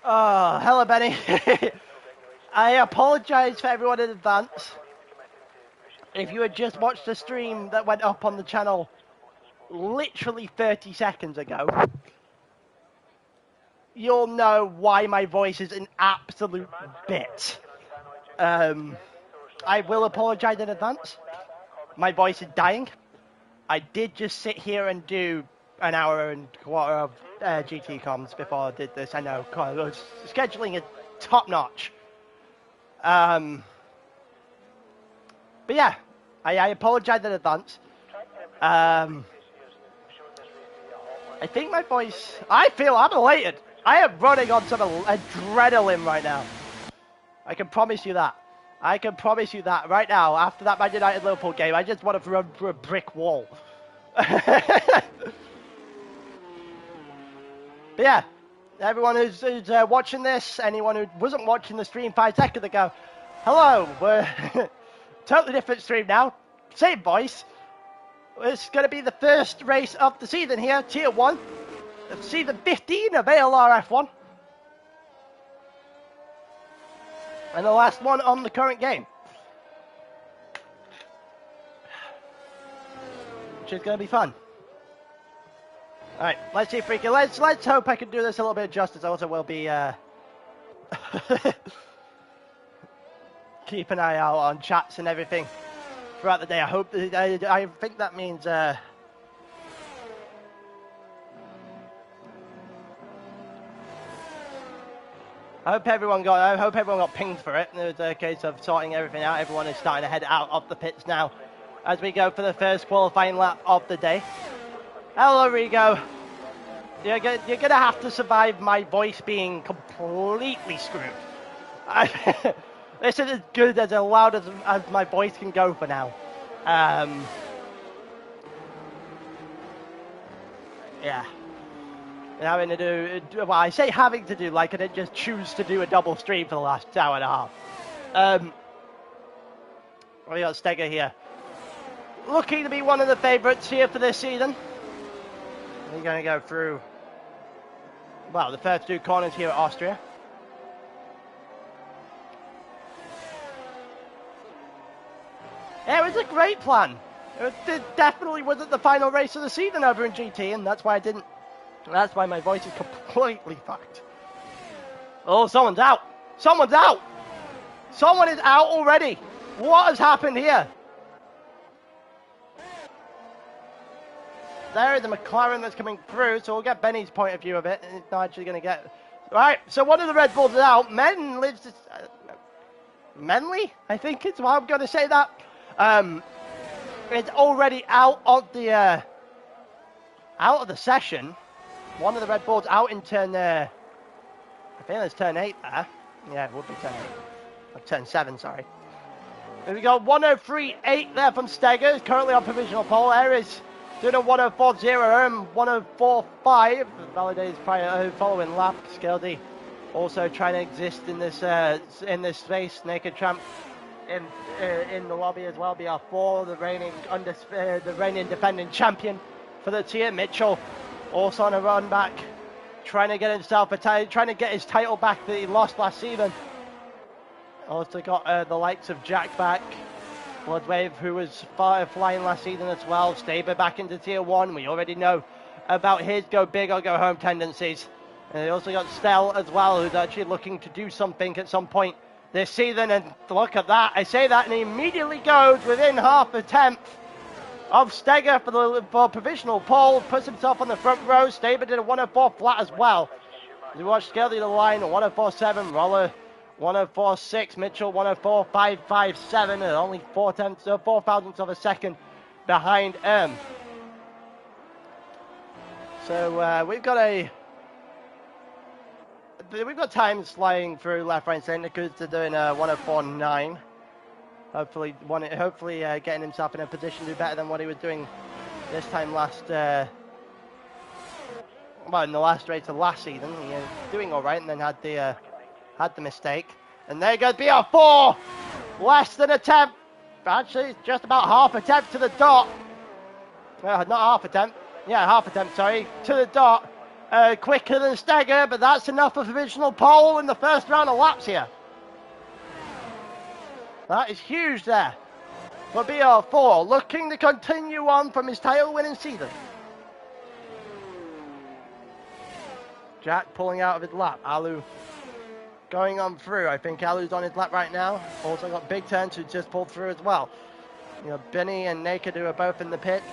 Oh, hello, Benny. I apologise for everyone in advance. If you had just watched the stream that went up on the channel literally 30 seconds ago, you'll know why my voice is an absolute bit. I will apologise in advance. My voice is dying. I did just sit here and do an hour and a quarter of GT comms before I did this. I know, I was scheduling is top notch. But yeah, I apologise in advance. I think my voice, I'm elated. I am running on some adrenaline right now. I can promise you that. I can promise you that right now. After that Man United Liverpool game, I just want to run through a brick wall. But yeah, everyone who's watching this, anyone who wasn't watching the stream 5 seconds ago, hello. We're totally different stream now. Same voice. It's going to be the first race of the season here, Tier 1, of Season 15 of ALR F1. And the last one on the current game. Which is going to be fun. Alright, let's see if we can, let's hope I can do this a little bit of justice. I also will be, keep an eye out on chats and everything throughout the day. I hope, I think that means, I hope everyone got pinged for it. It was a case of sorting everything out. Everyone is starting to head out of the pits now as we go for the first qualifying lap of the day. Hello, Rigo. You're going to have to survive my voice being completely screwed. This is as good, as loud as my voice can go for now. Yeah. Having to do, well, I say having to do, like I didn't just choose to do a double stream for the last hour and a half. We got Steger here. Looking to be one of the favourites here for this season. We're going to go through, well, the first 2 corners here at Austria. Yeah, it was a great plan. It definitely wasn't the final race of the season over in GT, and that's why that's why my voice is completely fucked. Oh, someone's out. Someone's out. Someone is out already. What has happened here? There is a McLaren that's coming through, so we'll get Benny's point of view of it. It's not actually going to get... Right, so one of the Red Bulls is out. Menley, I think is why I'm going to say that. It's already out of the session. One of the Red Bulls out in turn, I think it's turn 8 there. Yeah, it would be turn 8. Or turn 7, sorry. And we got 103.8 there from Steger, currently on provisional pole. Ares doing a 104.0 and 104.5. Validated prior following lap. Skildy also trying to exist in this space. Naked Tramp in the lobby as well. BR4, the reigning defending champion for the tier. Mitchell also on a run back, trying to get himself trying to get his title back that he lost last season. Also got the likes of Jack back, Bloodwave, who was flying last season as well. Staber back into tier 1. We already know about his go big or go home tendencies. And they also got Stell as well, who's actually looking to do something at some point this season. And look at that. I say that and he immediately goes within half a tenth of Steger for provisional pole. Puts himself on the front row. Staber did a 104 flat as well. As we watch Skelly the line, a 104.7. Roller 104.6. Mitchell 104.557. And only 4 thousandths of a second behind So we've got times flying through left, right, and centre. Kusta doing a 104.9. Hopefully getting himself in a position to do better than what he was doing this time in the last race of last season. He was doing all right, and then had the mistake. And there goes BR4, less than a tenth. Actually, just about half a tenth to the dot. Well, not half a tenth. Yeah, half a tenth. Sorry, to the dot. quicker than Steger, but that's enough for provisional pole in the first round of laps here. That is huge there for BR4, looking to continue on from his title-winning season. Jack pulling out of his lap. Alu going on through. I think Alu's on his lap right now. Also got Big Turns who just pulled through as well. You know, Benny and Naked who are both in the pits.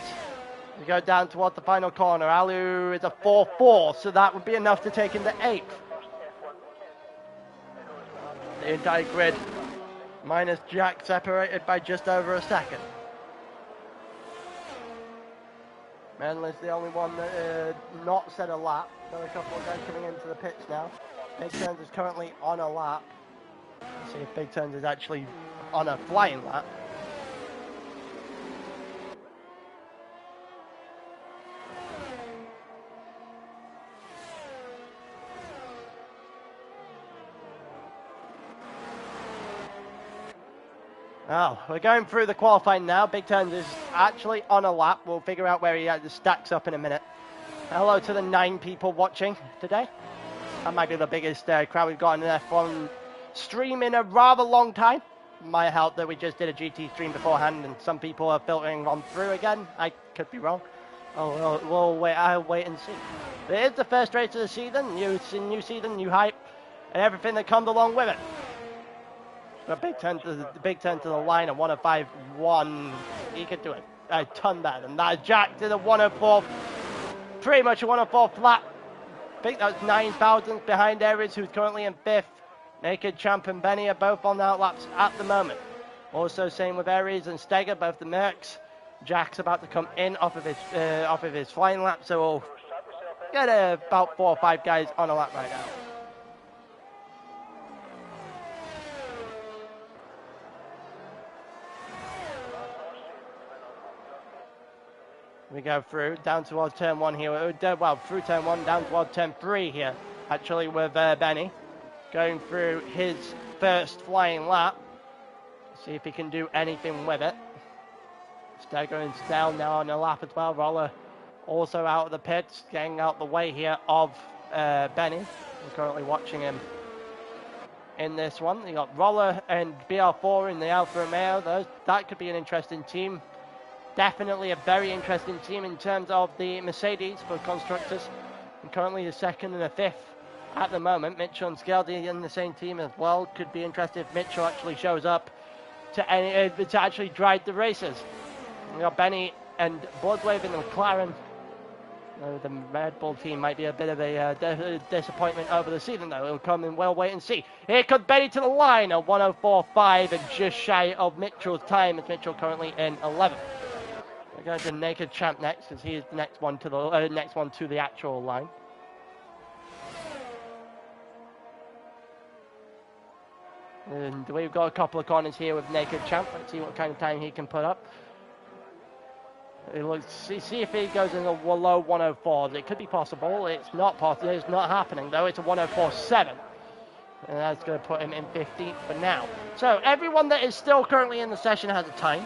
We go down towards the final corner. Alu is a 4-4, so that would be enough to take him to 8th. The entire grid, minus Jack, separated by just over a second. Menley's the only one that not set a lap. Got a couple of guys coming into the pits now. Big Turns is currently on a lap. Let's see if Big Turns is actually on a flying lap. Oh, we're going through the qualifying now. Big Turns is actually on a lap. We'll figure out where he stacks up in a minute. Hello to the 9 people watching today. That might be the biggest crowd we've got in an F1 stream in a rather long time. Might help that we just did a GT stream beforehand and some people are filtering on through again. I could be wrong. I'll wait and see. But it is the first race of the season. New season, new hype, and everything that comes along with it. A big turn to the line at 105.1. He could do it a ton better than that. Jack did a 104, pretty much a 104 flat. I think that was 9 thousandths behind Aries, who's currently in 5th. Naked, Champ, and Benny are both on outlaps at the moment. Also, same with Aries and Steger, both the Mercs. Jack's about to come in off of his flying lap, so we'll get about 4 or 5 guys on a lap right now. We go through, down towards turn 1 here. Well, through turn 1, down towards turn 3 here, actually, with Benny. Going through his first flying lap. See if he can do anything with it. Steger and Snell now on a lap as well. Roller also out of the pits, getting out the way here of Benny. We're currently watching him in this one. You got Roller and BR4 in the Alfa Romeo. That could be an interesting team. Definitely a very interesting team in terms of the Mercedes for constructors. And currently the 2nd and the 5th at the moment. Mitchell and Skeldy in the same team as well. Could be interesting if Mitchell actually shows up to actually drive the races. We got Benny and Bloodwave in the McLaren. The Red Bull team might be a bit of a disappointment over the season, though. It'll come and we'll wait and see. Here comes Benny to the line at 104.5 and just shy of Mitchell's time, as Mitchell currently in 11th. We're going to Naked Champ next, because he is the next one to the actual line. And we've got a couple of corners here with Naked Champ. Let's see what kind of time he can put up. See if he goes in the low 104s. It could be possible. It's not possible. It's not happening, though. It's a 104.7. And that's going to put him in 15th for now. So everyone that is still currently in the session has a time.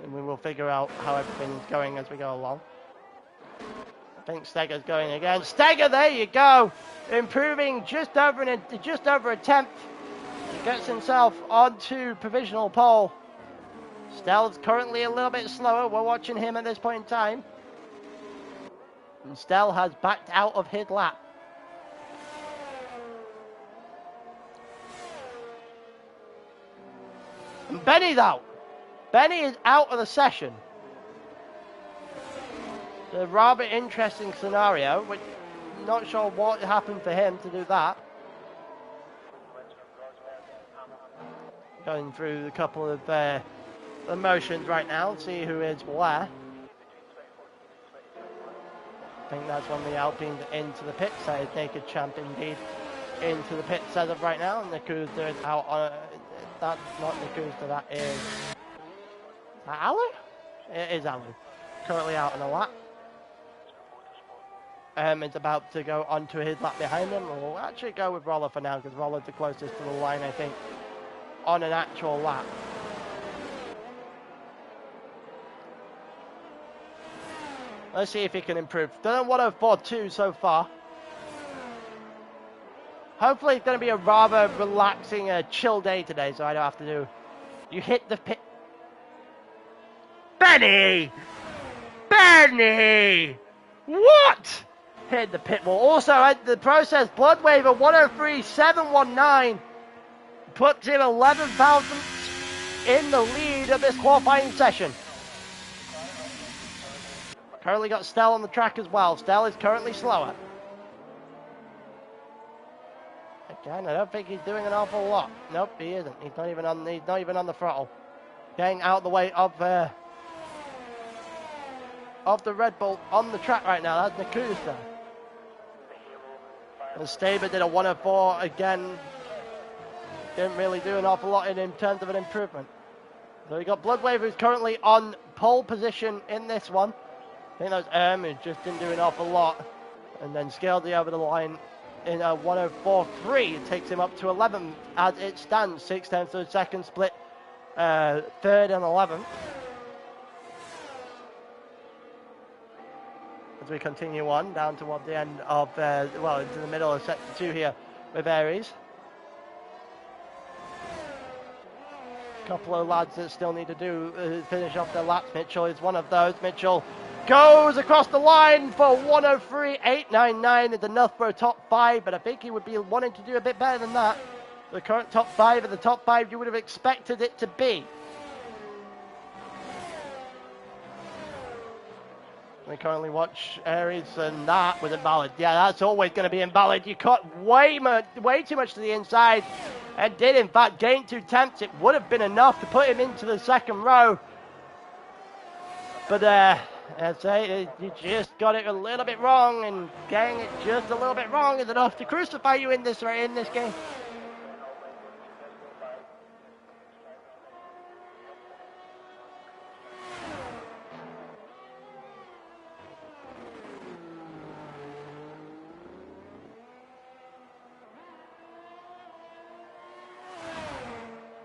And we will figure out how everything's going as we go along. I think Steger's going again. Steger, there you go. Improving just over a tenth. He gets himself onto provisional pole. Stell's currently a little bit slower. We're watching him at this point in time. And Stell has backed out of his lap. And Benny's out. Benny is out of the session. A rather interesting scenario, which I'm not sure what happened for him to do that. Going through a couple of emotions right now, see who is where. I think that's one of the Alpines into the pits. That is Naked Champ indeed into the pits as of right now. And Nakuda is out on that's not Nakuda, that is Alu? It is Alu. Currently out on a lap. Is about to go onto his lap behind him. We'll actually go with Roller for now, because Roller's the closest to the line, I think, on an actual lap. Let's see if he can improve. Done 104.2 so far. Hopefully it's going to be a rather relaxing, chill day today, so I don't have to do... You hit the pit... Benny! Benny! What? Hit the pit wall. Also, at the process, Blood Waver 103.719 puts him 11 thousandths in the lead of this qualifying session. Currently got Stell on the track as well. Stell is currently slower. Again, I don't think he's doing an awful lot. Nope, he isn't. He's not even on the throttle. Getting out of the way of the Red Bull on the track right now. That's Nakusa. And Staber did a 104 again. Didn't really do an awful lot in terms of an improvement. So we got Bloodwave, who's currently on pole position in this one. I think that was who just didn't do an awful lot. And then Scaldy over the line in a 104.3. It takes him up to 11th as it stands. 6/10 of a second split, 3rd and 11th. As we continue on down toward the end of, into the middle of sector 2 here with Aries. Couple of lads that still need to do finish off their laps. Mitchell is one of those. Mitchell goes across the line for 103.899. It's enough for a top 5, but I think he would be wanting to do a bit better than that. The current top 5 and the top 5 you would have expected it to be. We currently watch Aries, and that was invalid. Yeah, that's always going to be invalid. You cut way too much to the inside and did, in fact, gain 2 tenths. It would have been enough to put him into the second row. But, I'd say you just got it a little bit wrong, and getting it just a little bit wrong is enough to crucify you in this game.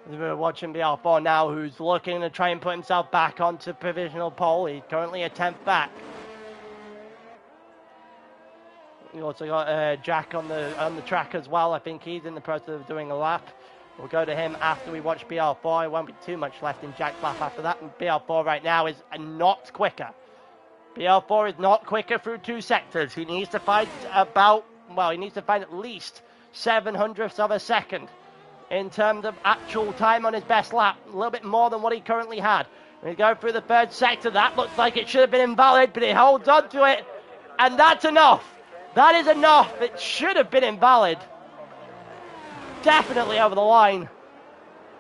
We're watching BR4 now, who's looking to try and put himself back onto provisional pole. He's currently a 10th back. We also got Jack on the track as well. I think he's in the process of doing a lap. We'll go to him after we watch BR4. There won't be too much left in Jack's lap after that. And BR4 right now is not quicker. BR4 is not quicker through 2 sectors. He needs to find at least 7/100ths of a second in terms of actual time on his best lap. A little bit more than what he currently had. We go through the 3rd sector. That looks like it should have been invalid, but he holds on to it. And that's enough. That is enough. It should have been invalid. Definitely over the line.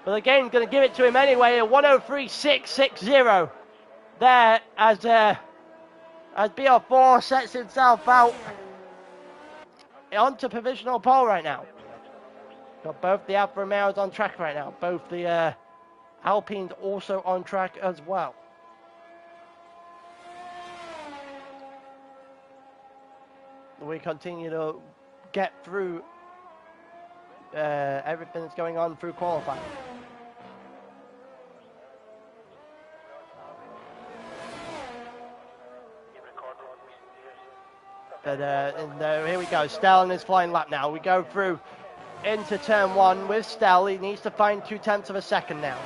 But the game's going to give it to him anyway. A 103.660 there as BR4 sets himself out onto provisional pole right now. Got both the Alfa Romeos on track right now. Both the Alpines also on track as well. We continue to get through everything that's going on through qualifying. But here we go. Stell in his flying lap now. We go through into turn 1 with Stell. He needs to find 2 tenths of a second now.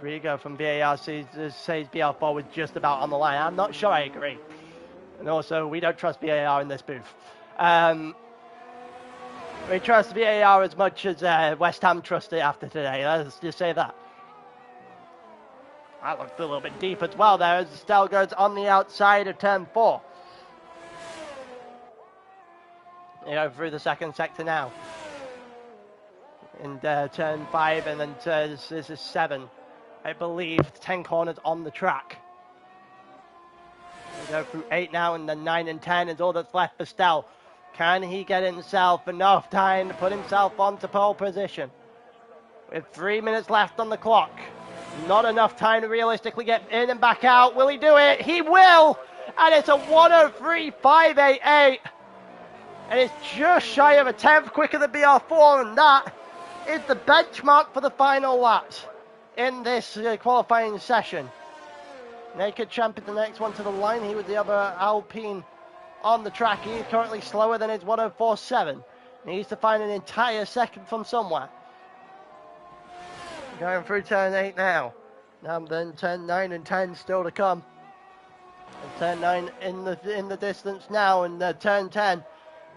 Rigo from VAR says BR4 was just about on the line. I'm not sure I agree. And also, we don't trust VAR in this booth. We trust VAR as much as West Ham trust it after today. Let's just say that. That looked a little bit deep as well there as Stell goes on the outside of turn 4. Through the 2nd sector now. In turn 5 and then this is 7. I believe 10 corners on the track. We go through 8 now, and then 9 and 10 is all that's left for Stell. Can he get himself enough time to put himself onto pole position? With 3 minutes left on the clock. Not enough time to realistically get in and back out. Will he do it? He will! And it's a 103.588. And it's just shy of a 10th quicker than BR4, and that is the benchmark for the final laps in this qualifying session. Naked Champ is the next one to the line. He was the other Alpine on the track. He is currently slower than his 104.7. Needs to find an entire second from somewhere. Going through turn 8 now. Now then turn 9 and 10 still to come. And turn 9 in the distance now, and turn 10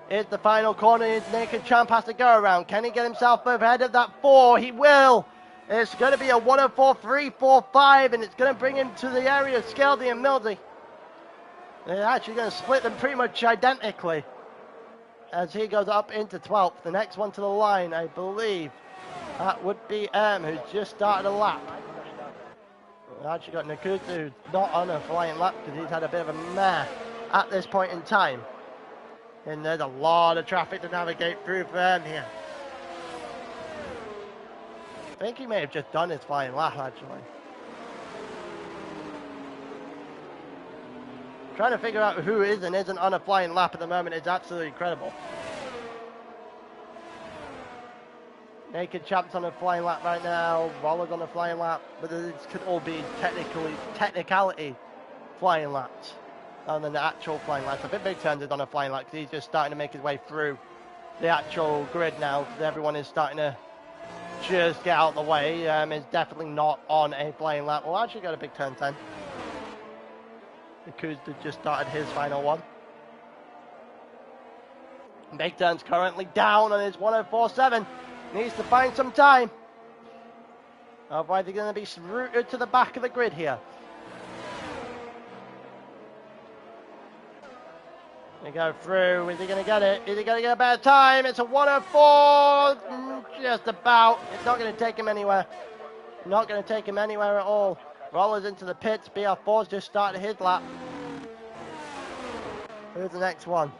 is the final corner. Naked Champ has to go around. Can he get himself ahead of that 4? He will. It's going to be a 104.345, and it's going to bring him to the area of Skeldy and Mildy. They're actually going to split them pretty much identically as he goes up into 12th. The next one to the line, I believe, that would be who's just started a lap. We've actually got Nakuta, who's not on a flying lap because he's had a bit of a meh at this point in time. And there's a lot of traffic to navigate through for him here. I think he may have just done his flying lap, actually. Trying to figure out who is and isn't on a flying lap at the moment is absolutely incredible. Naked Champ's on a flying lap right now. Roller's on a flying lap, but these could all be technicality flying laps rather than the actual flying laps. I think Big Turns is on a flying lap because he's just starting to make his way through the actual grid now, because everyone is starting to just get out of the way. Is definitely not on a flying lap. We'll actually go to Big Turn 10. Kuzda just started his final one. Big Turn's currently down on his 104.7. Needs to find some time. Otherwise they're going to be routed to the back of the grid here. They go through. Is he going to get it? Is he going to get a better time? It's a 104. Just about. It's not going to take him anywhere. Not going to take him anywhere at all. Rollers into the pits. BR4's just started his lap. Who's the next one?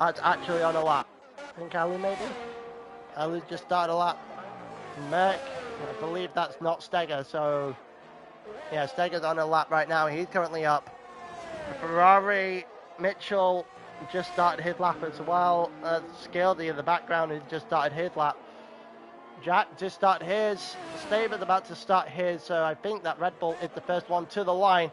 That's actually on a lap. I think Ali maybe? Ali's just started a lap. Merck, I believe that's not Steger, so yeah, Steger's on a lap right now. He's currently up. Ferrari, Mitchell just started his lap as well. Scaldy in the background has just started his lap. Jack just started his. Staber's about to start his, so I think that Red Bull is the first one to the line.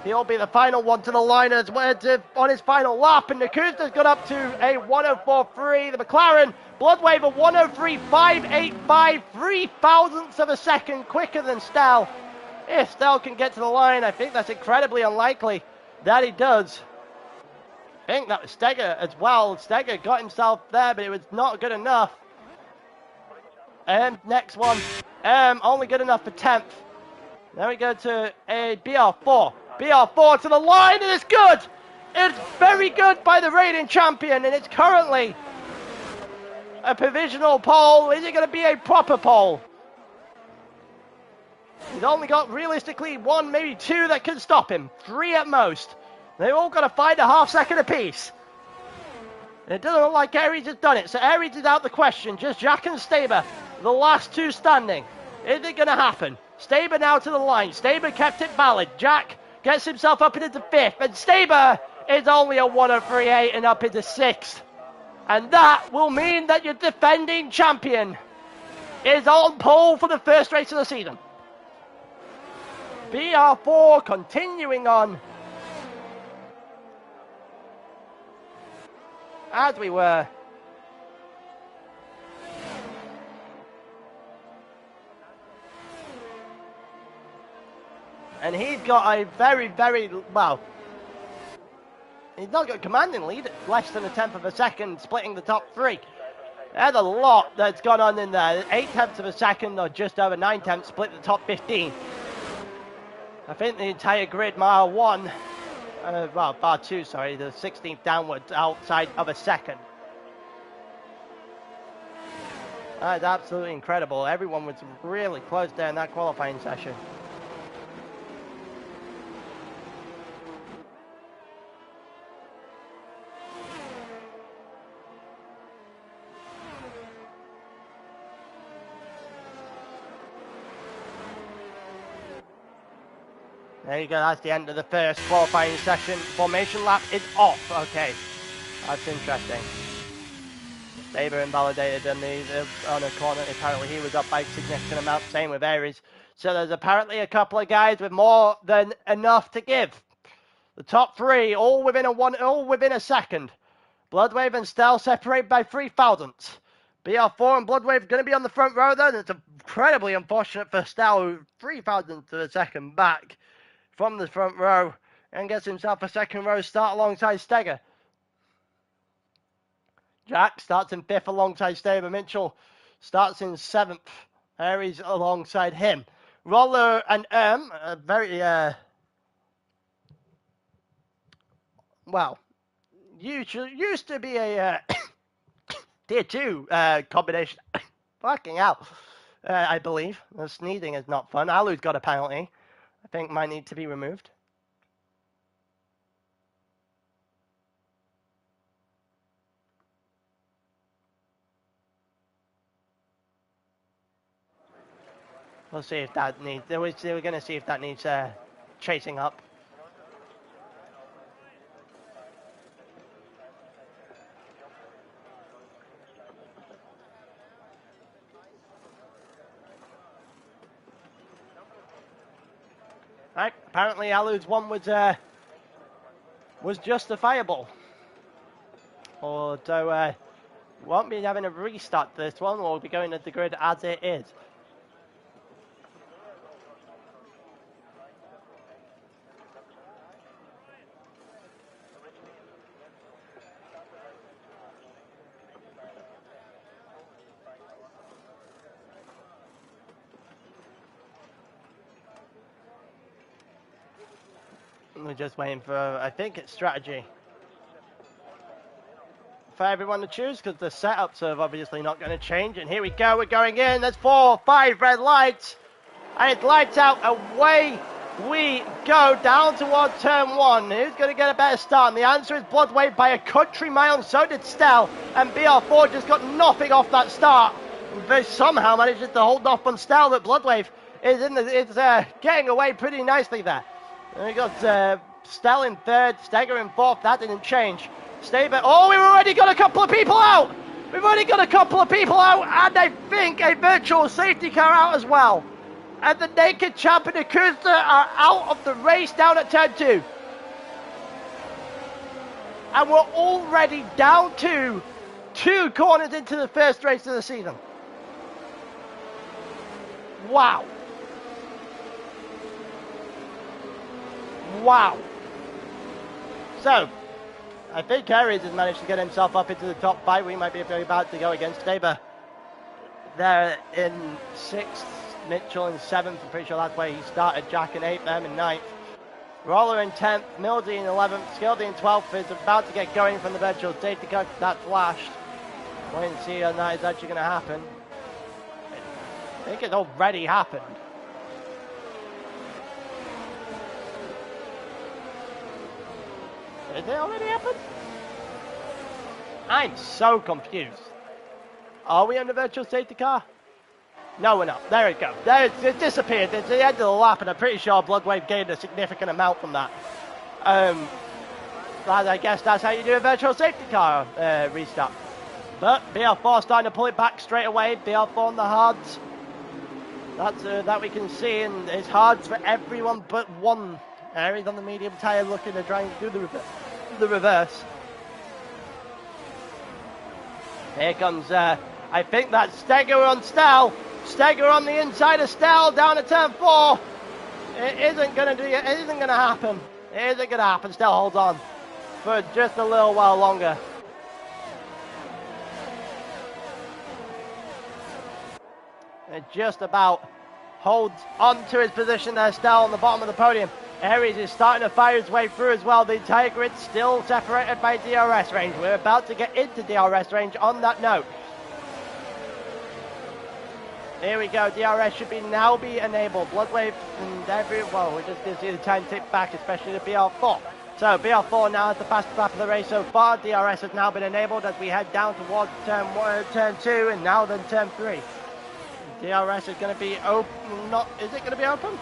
He'll be the final one to the line as well on his final lap, and Nakusta's got up to a 104.3. The McLaren Bloodwave 103.585, 3 thousandths of a second quicker than Stell. If Stell can get to the line, I think that's incredibly unlikely that he does. I think that was Steger as well. Steger got himself there, but it was not good enough. Next one, only good enough for 10th. Then we go to a BR4. BR4 to the line, and it's good! It's very good by the reigning champion, and it's currently a provisional pole. Is it going to be a proper pole? He's only got realistically 1, maybe 2 that can stop him. 3 at most. They've all got to find a half-second apiece. And it doesn't look like Aries has done it, so Aries is out the question. Just Jack and Staber, the last 2 standing. Is it going to happen? Staber now to the line. Staber kept it valid. Jack gets himself up into 5th, and Staber is only a 103.8 and up into 6th. And that will mean that your defending champion is on pole for the first race of the season. BR4 continuing on as we were. And he's got a very, very, well, he's not got a commanding lead, less than a 10th of a second, splitting the top 3. There's a lot that's gone on in there. 8 tenths of a second, or just over 9 tenths, split the top 15. I think the entire grid, mile 1, bar 2, sorry, the 16th downwards, outside of a second. That is absolutely incredible. Everyone was really close there in that qualifying session. There you go, that's the end of the first qualifying session. Formation lap is off. Okay, that's interesting. Saber invalidated on a corner. Apparently he was up by a significant amount. Same with Aries. So there's apparently a couple of guys with more than enough to give. The top three, all within a second. Bloodwave and Stell separated by 3 thousandths. BR4 and Bloodwave going to be on the front row though. And it's incredibly unfortunate for Stell, who 3 thousandths of a second back from the front row and gets himself a second row start alongside Steger. Jack starts in 5th alongside Steger. Mitchell starts in 7th. Aries alongside him. Roller and very well, used to be a tier 2 combination. Fucking hell. I believe. The sneezing is not fun. Alu's got a penalty. I think might need to be removed. We'll see if that needs. We're going to see if that needs chasing up. Right, apparently Alu's one was justifiable. Although won't be having a restart this one. We'll be going at the grid as it is. We're just waiting for, I think it's strategy for everyone to choose, because the setups are obviously not going to change. And here we go, we're going in. There's 4 or 5 red lights, and it's lights out. Away we go down towards turn 1. Who's going to get a better start? And the answer is Bloodwave by a country mile, and so did Stell. And BR4 just got nothing off that start. They somehow managed to hold off on Stell, but Bloodwave is getting away pretty nicely there. And we got Stell in 3rd, Steger in 4th. That didn't change. Staber. Oh, we've already got a couple of people out. We've already got a couple of people out, and I think a virtual safety car out as well. And the naked champ and Akusta are out of the race down at turn 2. And we're already down to 2 corners into the first race of the season. Wow. Wow. So, I think Aries has managed to get himself up into the top 5. We might be about to go against Staber. They're in 6th, Mitchell in 7th. I'm pretty sure that's where he started. Jack in 8th, them in 9th. Roller in 10th, Mildy in 11th, Skildy in 12th is about to get going from the virtual safety car. That flashed. Wait and see on that is actually going to happen. I think it's already happened. Did it already happen? I'm so confused. Are we on the virtual safety car? No, we're not. There it goes. There it disappeared. It's the end of the lap, and I'm pretty sure Bloodwave gained a significant amount from that. I guess that's how you do a virtual safety car restart. But BR4 starting to pull it back straight away. BR4 on the hards. That's that we can see, and it's hards for everyone but one. Aries on the medium tyre looking to try and do the reverse. Here comes, I think that's Steger on Stell. Steger on the inside of Stell down at turn 4. It isn't going to happen. It isn't going to happen. Stell holds on for just a little while longer. It just about holds on to his position there, Stell on the bottom of the podium. Aries is starting to fire his way through as well. The entire grid still separated by DRS range. We're about to get into DRS range on that note. Here we go. DRS should now be enabled. Bloodwave and we just can see the time tick back, especially the BR4. So BR4 now has the fastest lap of the race so far. DRS has now been enabled as we head down towards turn 2 and now then turn 3. DRS is going to be open. Is it going to be open?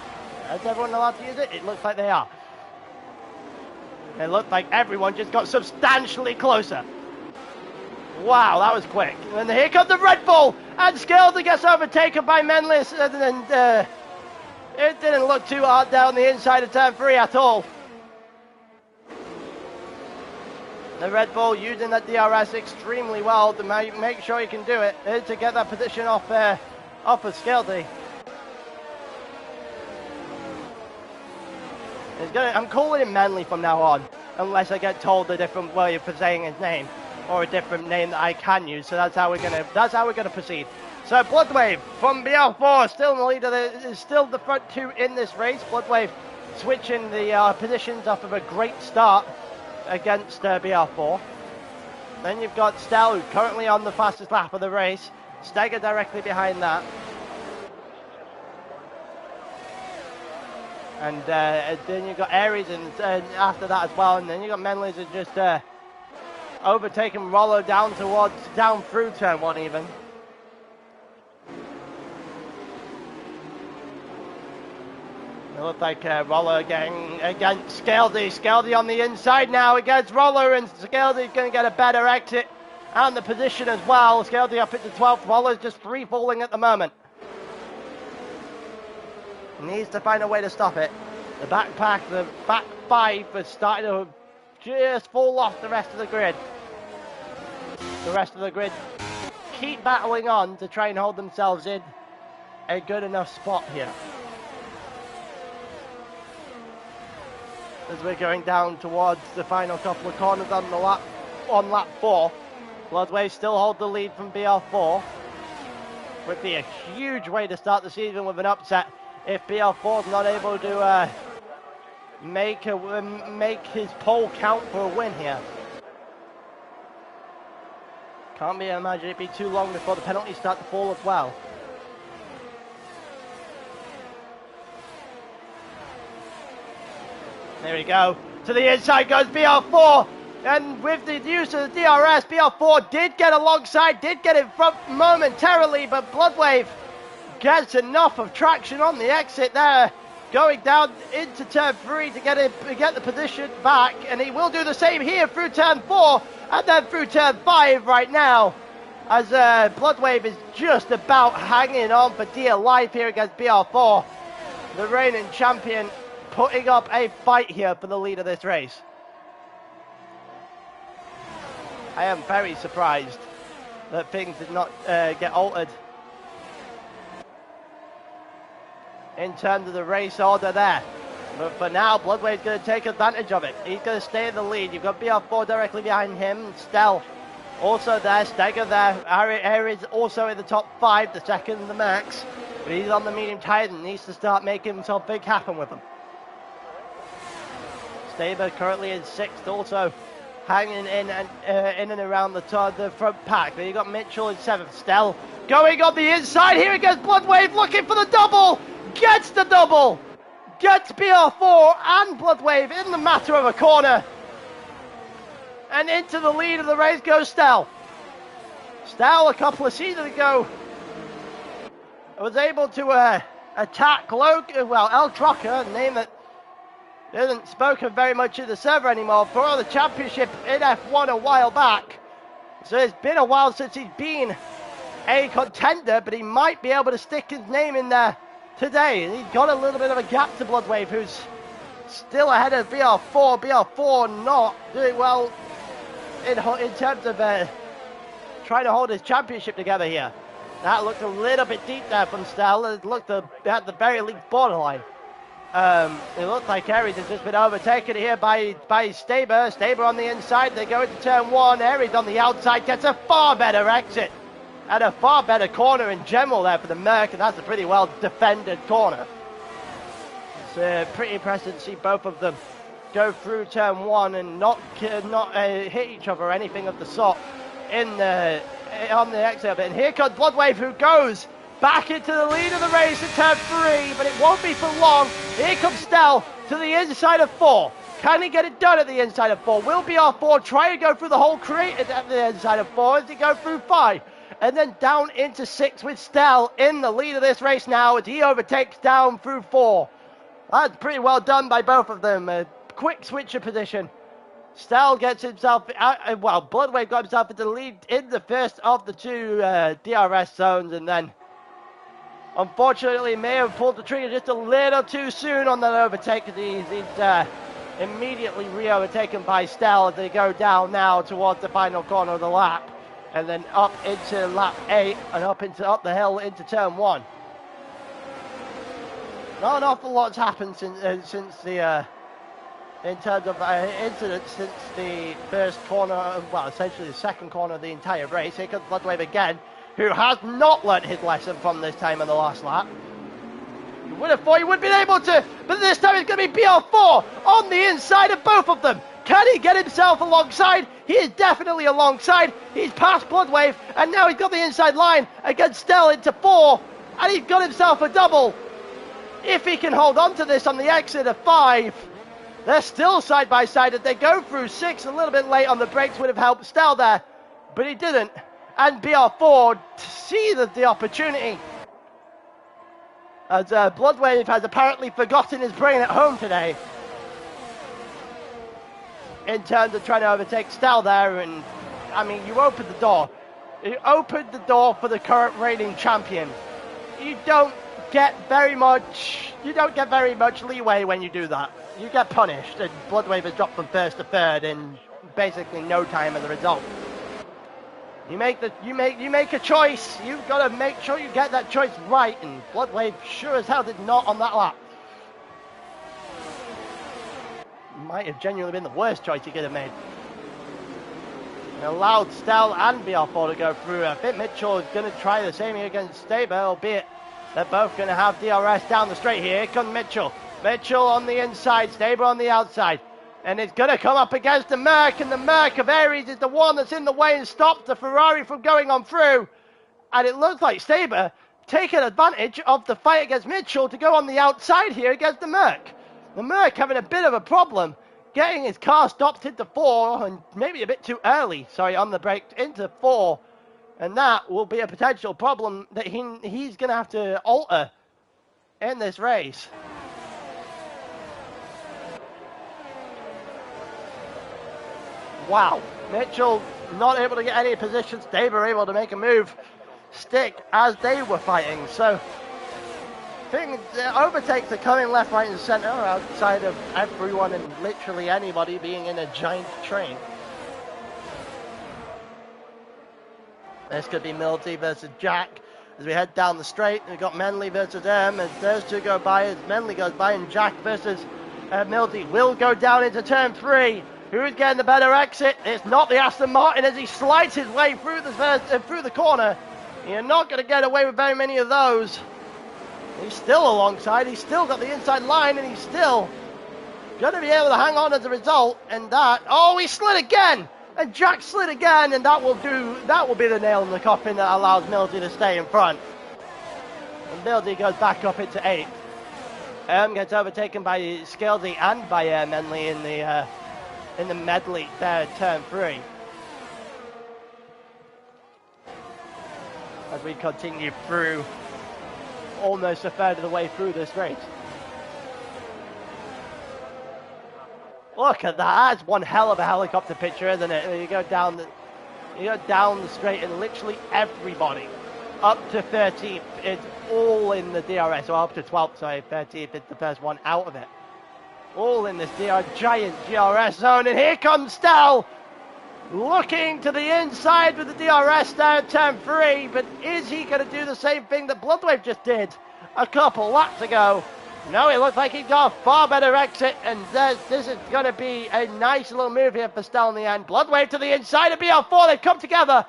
Is everyone allowed to use it? It looks like they are. It looked like everyone just got substantially closer. Wow, that was quick. And here comes the Red Bull, and Scalder gets overtaken by Menlis, and it didn't look too hard down the inside of turn 3 at all. The Red Bull using that DRS extremely well to make sure he can do it, to get that position off of Scaldy. I'm calling him Manly from now on, unless I get told a different way of saying his name, or a different name that I can use. So that's how we're gonna proceed. So Bloodwave from BR4 still in the lead still the front two in this race. Bloodwave switching the positions off of a great start against BR4. Then you've got Stel, who's currently on the fastest lap of the race. Steger directly behind that. And then you've got Aries and after that as well. And then you've got Menlis who just overtaken Rollo down through turn 1 even. It looked like Rollo getting against Scaldy. Scaldy on the inside now against Rollo, and Scaldy's going to get a better exit and the position as well. Scaldy up into 12th. Rollo's just free falling at the moment. Needs to find a way to stop it. The back 5 was starting to just fall off the rest of the grid. The rest of the grid keep battling on to try and hold themselves in a good enough spot here. As we're going down towards the final couple of corners on lap 4. Bloodwave still hold the lead from BR4. Would be a huge way to start the season with an upset if BR4 is not able to make his pole count for a win here. Can't imagine it'd be too long before the penalties start to fall as well. There we go. To the inside goes BR4. And with the use of the DRS, BR4 did get alongside, did get in front momentarily, but Bloodwave gets enough of traction on the exit there, going down into turn 3 to get the position back, and he will do the same here through turn 4 and then through turn 5 right now, as Bloodwave is just about hanging on for dear life here against BR4. The reigning champion putting up a fight here for the lead of this race. I am very surprised that things did not get altered in terms of the race order there. But for now, Bloodwave's going to take advantage of it. He's going to stay in the lead. You've got BR4 directly behind him. Stel also there. Steger there. Aries also in the top 5, the second, the max. But he's on the medium tire and needs to start making himself big happen with them. Staber currently in 6th, also hanging in and around the front pack. Then you got Mitchell in 7th. Stel going on the inside here against Bloodwave, looking for the double. Gets the double. Gets BR4 and Bloodwave in the matter of a corner. And into the lead of the race goes Stel. Stel, a couple of seasons ago, was able to attack El Trocker, a name that isn't spoken very much in the server anymore, for the championship in F1 a while back. So it's been a while since he's been a contender, but he might be able to stick his name in there today. He's got a little bit of a gap to Bloodwave, who's still ahead of BR4. BR4 not doing well in terms of trying to hold his championship together here. That looked a little bit deep there from Stel. It looked at the very least borderline. It looked like Aries has just been overtaken here by Staber. Staber on the inside, they go into turn 1. Aries on the outside gets a far better exit and a far better corner in general there for the Merc, and that's a pretty well defended corner. It's pretty impressive to see both of them go through turn 1 and not hit each other or anything of the sort on the exit of it. And here comes Bloodwave, who goes back into the lead of the race in turn 3, but it won't be for long. Here comes Stel to the inside of 4. Can he get it done at the inside of 4? Will BR4 try to go through the whole crate at the inside of 4 as he go through 5? And then down into 6 with Stel in the lead of this race now as he overtakes down through 4. That's pretty well done by both of them. A quick switch of position Stell gets himself out, well, Bloodwave got himself into the lead in the first of the two DRS zones, and then unfortunately may have pulled the trigger just a little too soon on that overtake, because he's immediately re-overtaken by Stell as they go down now towards the final corner of the lap, and then up into lap 8 and up the hill into turn 1. Not an awful lot's happened since the in terms of incidents since the first corner, well, essentially the second corner of the entire race. Here comes Bloodwave again, who has not learnt his lesson from this time on the last lap. You would have thought he would have been able to, but this time it's going to be BR4 on the inside of both of them. Can he get himself alongside? He is definitely alongside. He's past Bloodwave, and now he's got the inside line against Stell into 4, and he's got himself a double. If he can hold on to this on the exit of 5, they're still side by side. If they go through 6 a little bit late on the brakes would have helped Stell there, but he didn't. And BR4 see the opportunity, as Bloodwave has apparently forgotten his brain at home today in terms of trying to overtake Stell there. And I mean, you opened the door. You opened the door for the current reigning champion. You don't get very much leeway when you do that. You get punished, and Bloodwave has dropped from first to third in basically no time as a result. You make a choice. You've got to make sure you get that choice right, and Bloodwave sure as hell did not on that lap. Might have genuinely been the worst choice he could have made. And allowed Stell and BR4 to go through. I think Mitchell is going to try the same here against Staber, albeit they're both going to have DRS down the straight here. Here comes Mitchell. Mitchell on the inside, Staber on the outside. And it's going to come up against the Merc, and the Merc of Aries is the one that's in the way and stopped the Ferrari from going on through. And it looks like Staber taking advantage of the fight against Mitchell to go on the outside here against the Merc. The Merc having a bit of a problem getting his car stopped into 4, and maybe a bit too early, on the brake into 4. And that will be a potential problem that he's going to have to alter in this race. Wow, Mitchell not able to get any positions. They were able to make a move stick as they were fighting. So things, overtakes are coming left, right and centre outside of everyone and literally anybody being in a giant train. This could be Milty versus Jack as we head down the straight. We've got Menley versus them as those two go by, as Menley goes by, and Jack versus Milty will go down into turn 3. Who's getting the better exit? It's not the Aston Martin as he slides his way through the corner. You're not going to get away with very many of those. He's still alongside. He's still got the inside line, and he's still going to be able to hang on as a result. And that, oh, he slid again, and Jack slid again, and that will be the nail in the coffin that allows Milty to stay in front. And Milty goes back up into 8th. Gets overtaken by Scalzi and by Menley in the medley there at turn 3. As we continue through almost a third of the way through this race. Look at that. That's one hell of a helicopter picture, isn't it? You go down the straight, and literally everybody up to 13th is all in the DRS, or up to 12th, sorry, 13th is the first one out of it. All in this giant DRS zone, and here comes Stell, looking to the inside with the DRS down turn 3, but is he going to do the same thing that Bloodwave just did a couple laps ago? No, it looks like he's got a far better exit, and this is going to be a nice little move here for Stell in the end. Bloodwave to the inside of BR4, they've come together.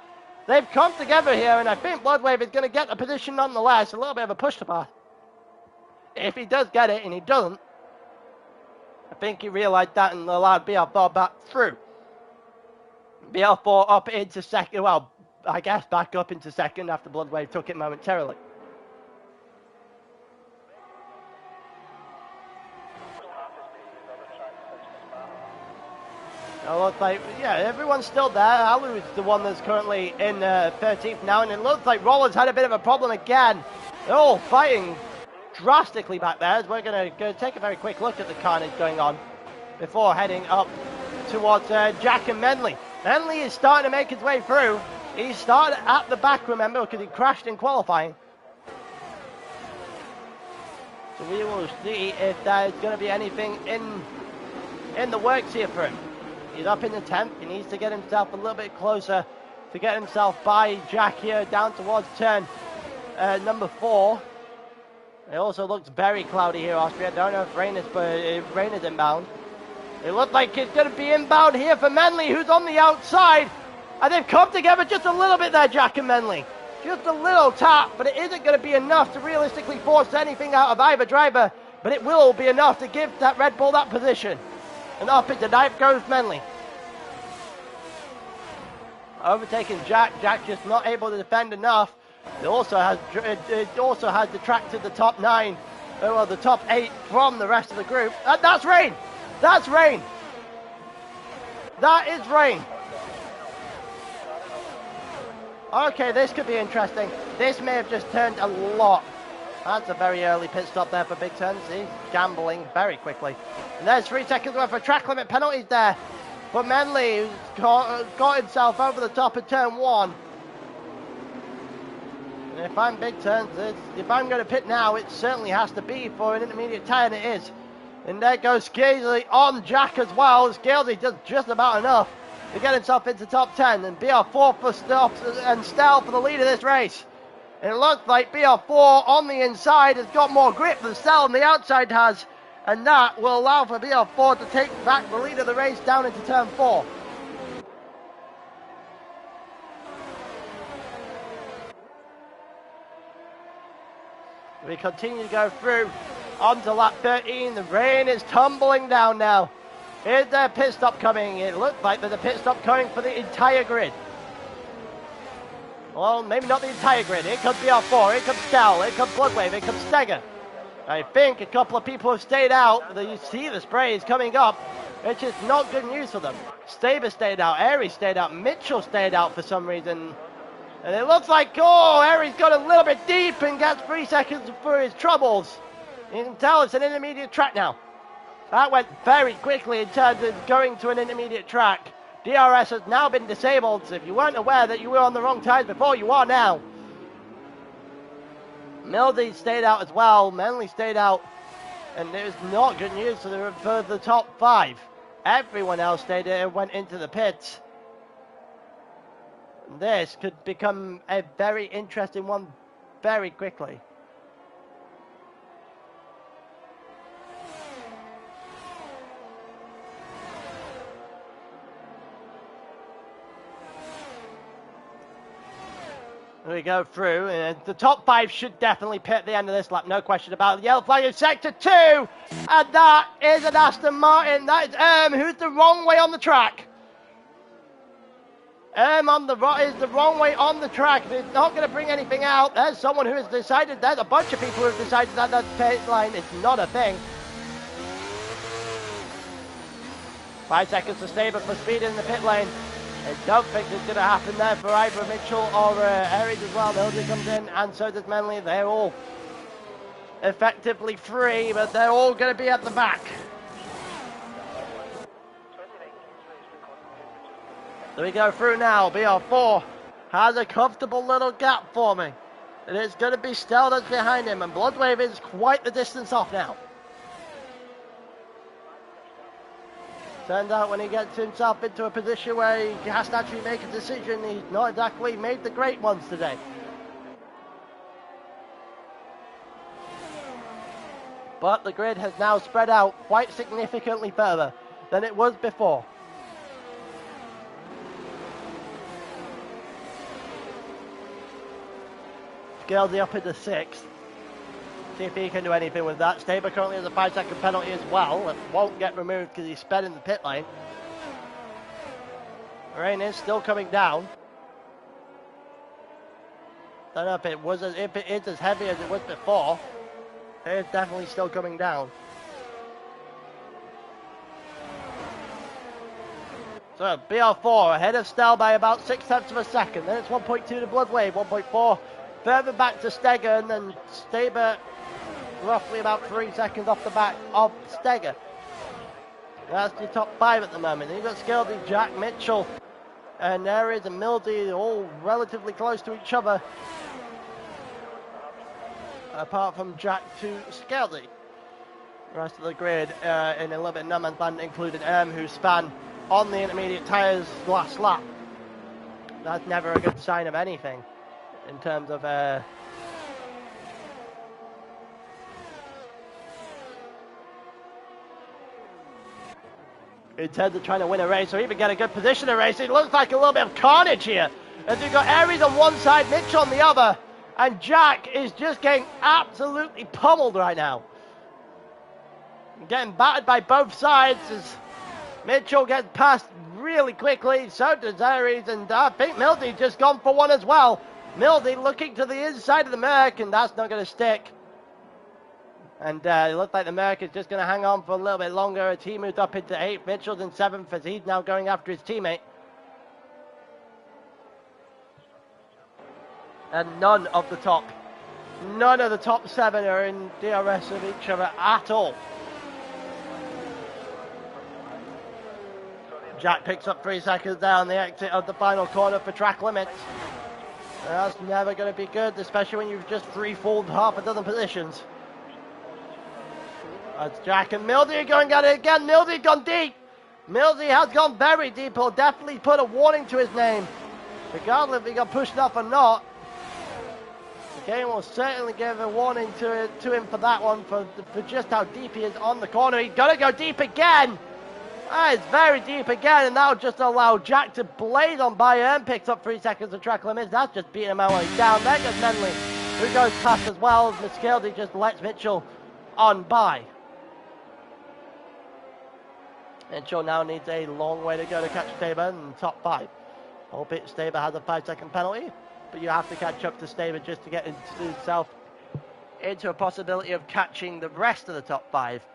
They've come together here, and I think Bloodwave is going to get the position nonetheless. A little bit of a push to pass. If he does get it, and he doesn't, I think he realised that and allowed BR4 back through. BR4 up into second, well, I guess back up into second after Bloodwave took it momentarily. It looks like, yeah, everyone's still there. Alu is the one that's currently in 13th now, and it looks like Rollins had a bit of a problem again. They're all fighting drastically back there, as we're going to go take a very quick look at the carnage going on before heading up towards Jack and Menley. Menley is starting to make his way through. He started at the back, remember, because he crashed in qualifying. So we will see if there's going to be anything in the works here for him. He's up in the 10th. He needs to get himself a little bit closer to get himself by Jack here down towards turn number 4. It also looks very cloudy here, Austria. I don't know if rain is inbound. It looks like it's going to be inbound here for Menley, who's on the outside. And they've come together just a little bit there, Jack and Menley. Just a little tap, but it isn't going to be enough to realistically force anything out of either driver. But it will be enough to give that Red Bull that position. And up into 9th goes Menley. Overtaking Jack. Jack just not able to defend enough. It also has detracted the top 9, well, the top 8 from the rest of the group. That's rain. That's rain. That is rain. Okay, this could be interesting. This may have just turned a lot. That's a very early pit stop there for Big Turns. He's gambling very quickly. And there's 3 seconds worth of track limit penalties there for Menley, who's got himself over the top of turn 1. And if I'm Big Turns, if I'm going to pit now, it certainly has to be for an intermediate tyre, and it is. And there goes Scalzi on Jack as well. Scalzi does just about enough to get himself into top 10, and BR4 for stops and Stell for the lead of this race. And it looks like BR4 on the inside has got more grip than Stell on the outside has, and that will allow for BR4 to take back the lead of the race down into turn 4. We continue to go through onto lap 13. The rain is tumbling down now. Here's their pit stop coming. It looks like there's a pit stop coming for the entire grid. Well, maybe not the entire grid. Here comes BR4, here comes Stell, here comes Bloodwave, here comes Steger. I think a couple of people have stayed out. You see the spray is coming up, which is not good news for them. Staber stayed out, Aries stayed out, Mitchell stayed out for some reason. And it looks like, Aries got a little bit deep and gets 3 seconds for his troubles. You can tell it's an intermediate track now. That went very quickly in terms of going to an intermediate track. DRS has now been disabled, so if you weren't aware that you were on the wrong tyres before, you are now. Mildy stayed out as well, Menley stayed out, and it was not good news for the top 5. Everyone else stayed there and went into the pits. This could become a very interesting one very quickly. We go through, and the top 5 should definitely pit at the end of this lap, no question about it. The yellow flag in sector 2, and that is an Aston Martin. That is who's the wrong way on the track. Is the wrong way on the track. It's not going to bring anything out. There's someone who has decided, there's a bunch of people who have decided that that pit line is not a thing. 5 seconds to Staber for speed in the pit lane. I don't think it's going to happen there for either Mitchell or Aries as well. Mildy comes in, and so does Menley. They're all effectively free, but they're all going to be at the back. So we go through now. BR4 has a comfortable little gap forming. And it's going to be Stell that's behind him, and Bloodwave is quite the distance off now. Turns out when he gets himself into a position where he has to actually make a decision, he's not exactly made the great ones today. But the grid has now spread out quite significantly further than it was before. Scalzi up into 6th. See if he can do anything with that. Staber currently has a 5-second penalty as well. It won't get removed because he's sped in the pit lane. Rain is still coming down. Don't know if it is as heavy as it was before. It is definitely still coming down. So BR4 ahead of Stell by about 6/10 of a second. Then it's 1.2 to Bloodwave, 1.4 further back to Steger, and then Staber roughly about 3 seconds off the back of Steger. That's your top 5 at the moment. Then you've got Skeldy, Jack, Mitchell, and Aries and Mildy, all relatively close to each other. Apart from Jack to Skeldy. The rest of the grid in a little bit of no man's land, including who span on the intermediate tyres last lap. That's never a good sign of anything in terms of trying to win a race or even get a good position in a race. It looks like a little bit of carnage here as we've got Aries on one side, Mitch on the other, and Jack is just getting absolutely pummeled right now. Getting battered by both sides as Mitchell gets past really quickly, so does Aries, and I think Mildy just gone for one as well. Mildy looking to the inside of the Merc, and that's not going to stick. And it looks like the Merc is just going to hang on for a little bit longer as he moved up into 8th. Mitchell's in 7th as he's now going after his teammate. And none of the top 7 are in DRS of each other at all. Jack picks up 3 seconds there on the exit of the final corner for track limits. That's never going to be good, especially when you've just free-falled half a dozen positions. That's Jack and Mildy going at it again. Mildy gone deep. Mildy has gone very deep. He'll definitely put a warning to his name, regardless if he got pushed up or not. The game will certainly give a warning to him for that one, for just how deep he is on the corner. He's got to go deep again. It's very deep again, and that'll just allow Jack to blaze on by him. Picks up 3 seconds of track limits. That's just beating him out while he's down. There goes Menley, who goes past as well as Miskeldy just lets Mitchell on by. Mitchell now needs a long way to go to catch Staber in the top 5. Albeit Staber has a 5-second penalty, but you have to catch up to Staber just to get himself into a possibility of catching the rest of the top 5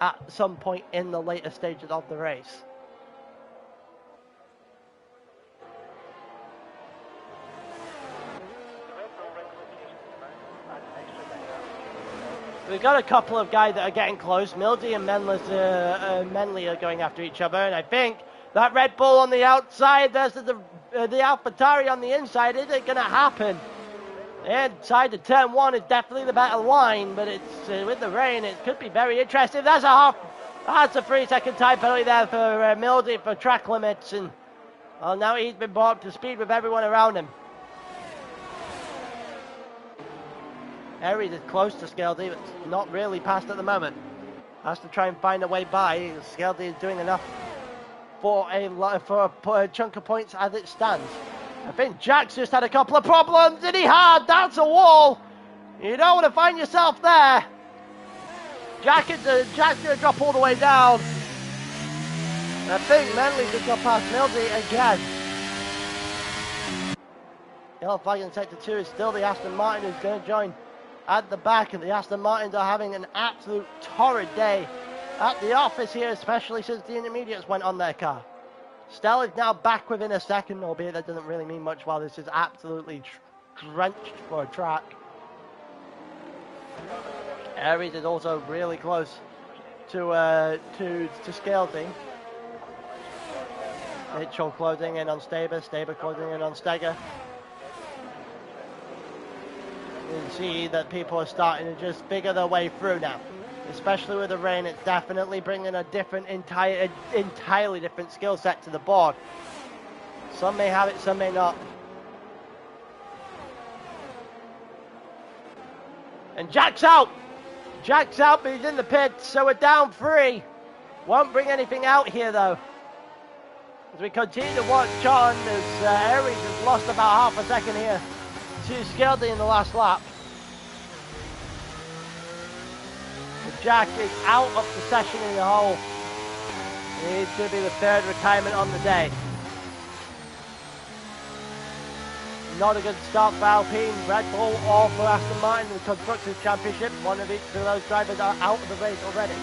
at some point in the later stages of the race. We've got a couple of guys that are getting close. Mildy and Menley are going after each other, and I think that Red Bull on the outside versus the AlphaTauri on the inside isn't going to happen. The inside of turn 1 is definitely the better line, but it's with the rain, it could be very interesting. That's a 3-second time penalty there for Mildy for track limits, and well, now he's been brought up to speed with everyone around him. Aries is close to Skeldy, but not really past at the moment. Has to try and find a way by. Skeldy is doing enough for a chunk of points as it stands. I think Jack's just had a couple of problems, and he had. That's a wall. You don't want to find yourself there. Jack's going to drop all the way down. And I think Menley just got past Mildy again. Yellow flag in sector 2 is still the Aston Martin who's going to join at the back, and the Aston Martins are having an absolute torrid day at the office here, especially since the intermediates went on their car. Stell is now back within a second, albeit that doesn't really mean much while this is absolutely drenched for a track. Aries is also really close to Skeldy. Mitchell closing in on Staber closing in on Steger. You can see that people are starting to just figure their way through now. Especially with the rain, it's definitely bringing a entirely different skill set to the board. Some may have it, some may not. And Jack's out! Jack's out, but he's in the pit, so we're down 3. Won't bring anything out here, though. As we continue to watch on, as Aries has lost about half a second here to Skeldy in the last lap. Jack is out of the session in the hole. It needs to be the 3rd retirement on the day. Not a good start for Alpine, Red Bull, or for Aston Martin in the Constructors' Championship. One of each of those drivers are out of the race already.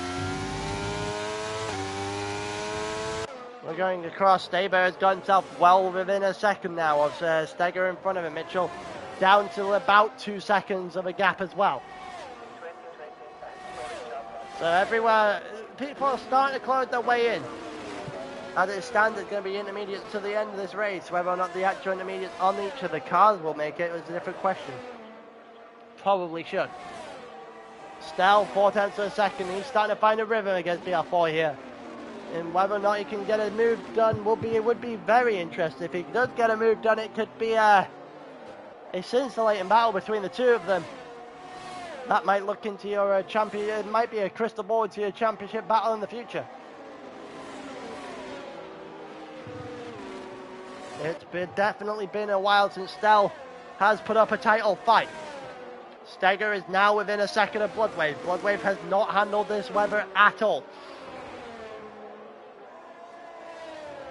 We're going across. Staber has got himself well within a second now of Steger in front of him. Mitchell down to about 2 seconds of a gap as well. So everywhere people are starting to close their way in. As it stands, it's going to be intermediate to the end of this race. Whether or not the actual intermediates on each of the cars will make it is a different question. Probably should. Stell, 4/10 of a second. He's starting to find a rhythm against BR4 here. And whether or not he can get a move done would be very interesting. If he does get a move done, it could be a scintillating battle between the two of them. That might look into your champion. It might be a crystal ball into your championship battle in the future. It's definitely been a while since Stell has put up a title fight. Steger is now within a second of Bloodwave. Bloodwave has not handled this weather at all.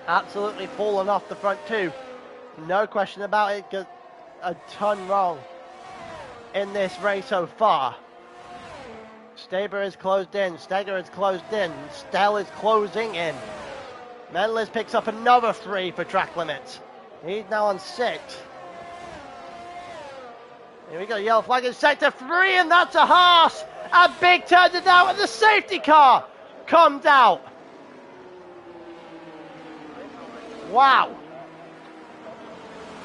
Absolutely fallen off the front two. No question about it. Got a ton wrong in this race so far. Staber is closed in. Steger is closed in. Stell is closing in. Menlis picks up another 3 for track limits. He's now on 6. Here we go, yellow flag in sector 3, and that's a Haas. A big turns it out, and the safety car comes out. Wow.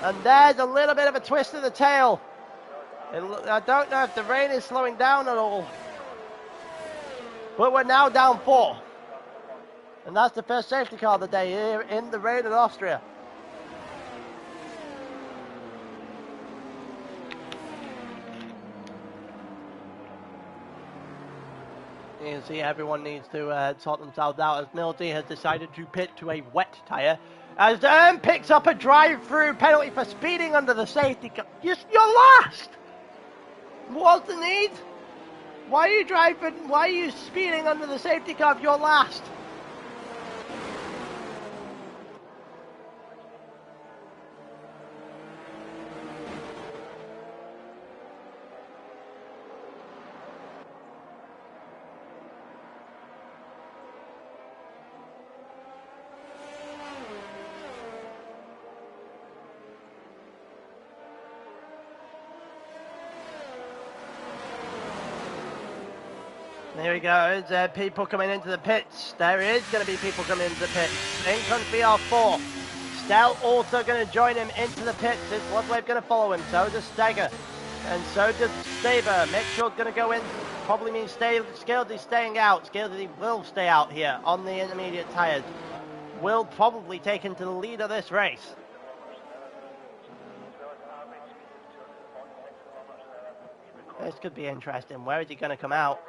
And there's a little bit of a twist of the tail. I don't know if the rain is slowing down at all. But we're now down 4. And that's the first safety car of the day here in the rain in Austria. You can see everyone needs to sort themselves out as Mildy has decided to pit to a wet tyre. As picks up a drive-through penalty for speeding under the safety car. You're last! What's the need? Why are you driving? Why are you speeding under the safety car if you're last? There we go, there's people coming into the pits. There is going to be people coming into the pits. In comes BR4. Stell also going to join him into the pits. Is Bloodwave going to follow him? So does Steger. And so does Staber. Mitchell's going to go in. Probably means Scaldy staying out. Scaldy will stay out here on the intermediate tyres. Will probably take into the lead of this race. This could be interesting. Where is he going to come out?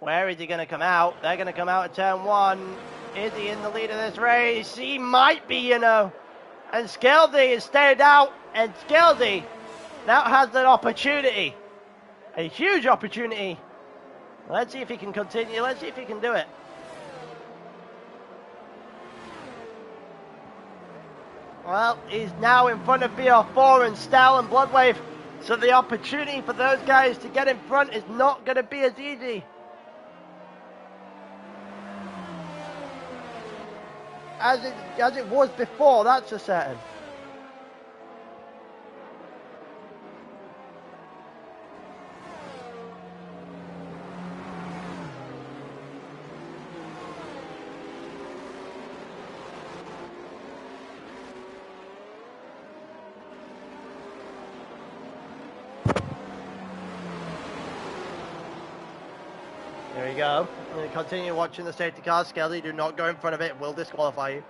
Where is he going to come out? They're going to come out at turn 1. Is he in the lead of this race? He might be, you know. And Scaldy has stayed out. And Scaldy now has an opportunity. A huge opportunity. Let's see if he can continue. Let's see if he can do it. Well, he's now in front of BR4 and Stell and Bloodwave. So the opportunity for those guys to get in front is not going to be as easy as it was before, that's for certain. There you go. I'm going to continue watching the safety car. Scaldy, do not go in front of it. It will disqualify you.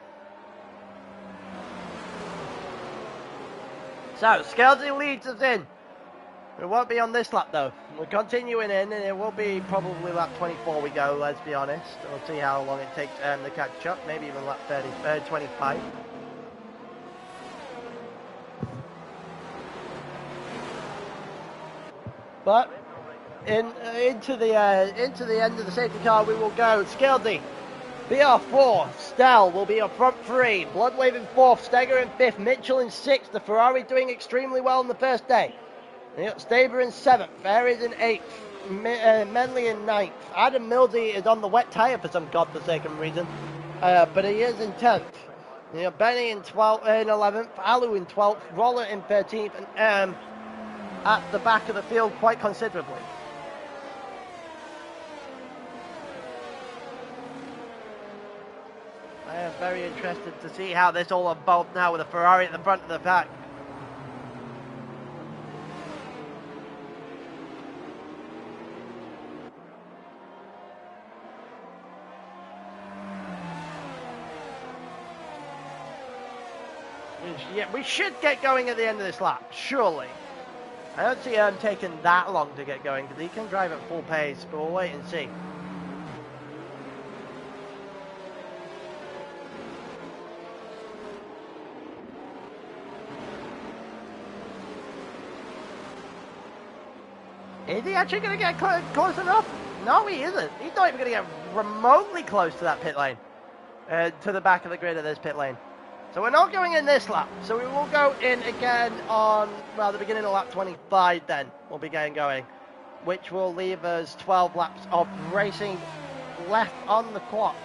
So, Scaldy leads us in. It won't be on this lap, though. We're continuing in, and it will be probably lap 24 we go, let's be honest. We'll see how long it takes to catch up. Maybe even lap 25. But into the end of the safety car we will go. Scaldy, BR4, Stell will be up front 3, Bloodwave in 4th, Steger in 5th, Mitchell in 6th. The Ferrari doing extremely well on the first day. Staber in 7th, Ferris in 8th, Menley in 9th. Adam Mildy is on the wet tyre for some godforsaken reason, but he is in 10th. Benny in 11th, Alu in 12th, Roller in 13th, and at the back of the field quite considerably. I am very interested to see how this all unfolds now with a Ferrari at the front of the pack. Yeah, we should get going at the end of this lap, surely. I don't see him taking that long to get going because he can drive at full pace, but we'll wait and see. Is he actually going to get close enough? No, he isn't. He's not even going to get remotely close to that pit lane, to the back of the grid of this pit lane. So we're not going in this lap. So we will go in again on, well, the beginning of lap 25 then. We'll be getting going, which will leave us 12 laps of racing left on the clock.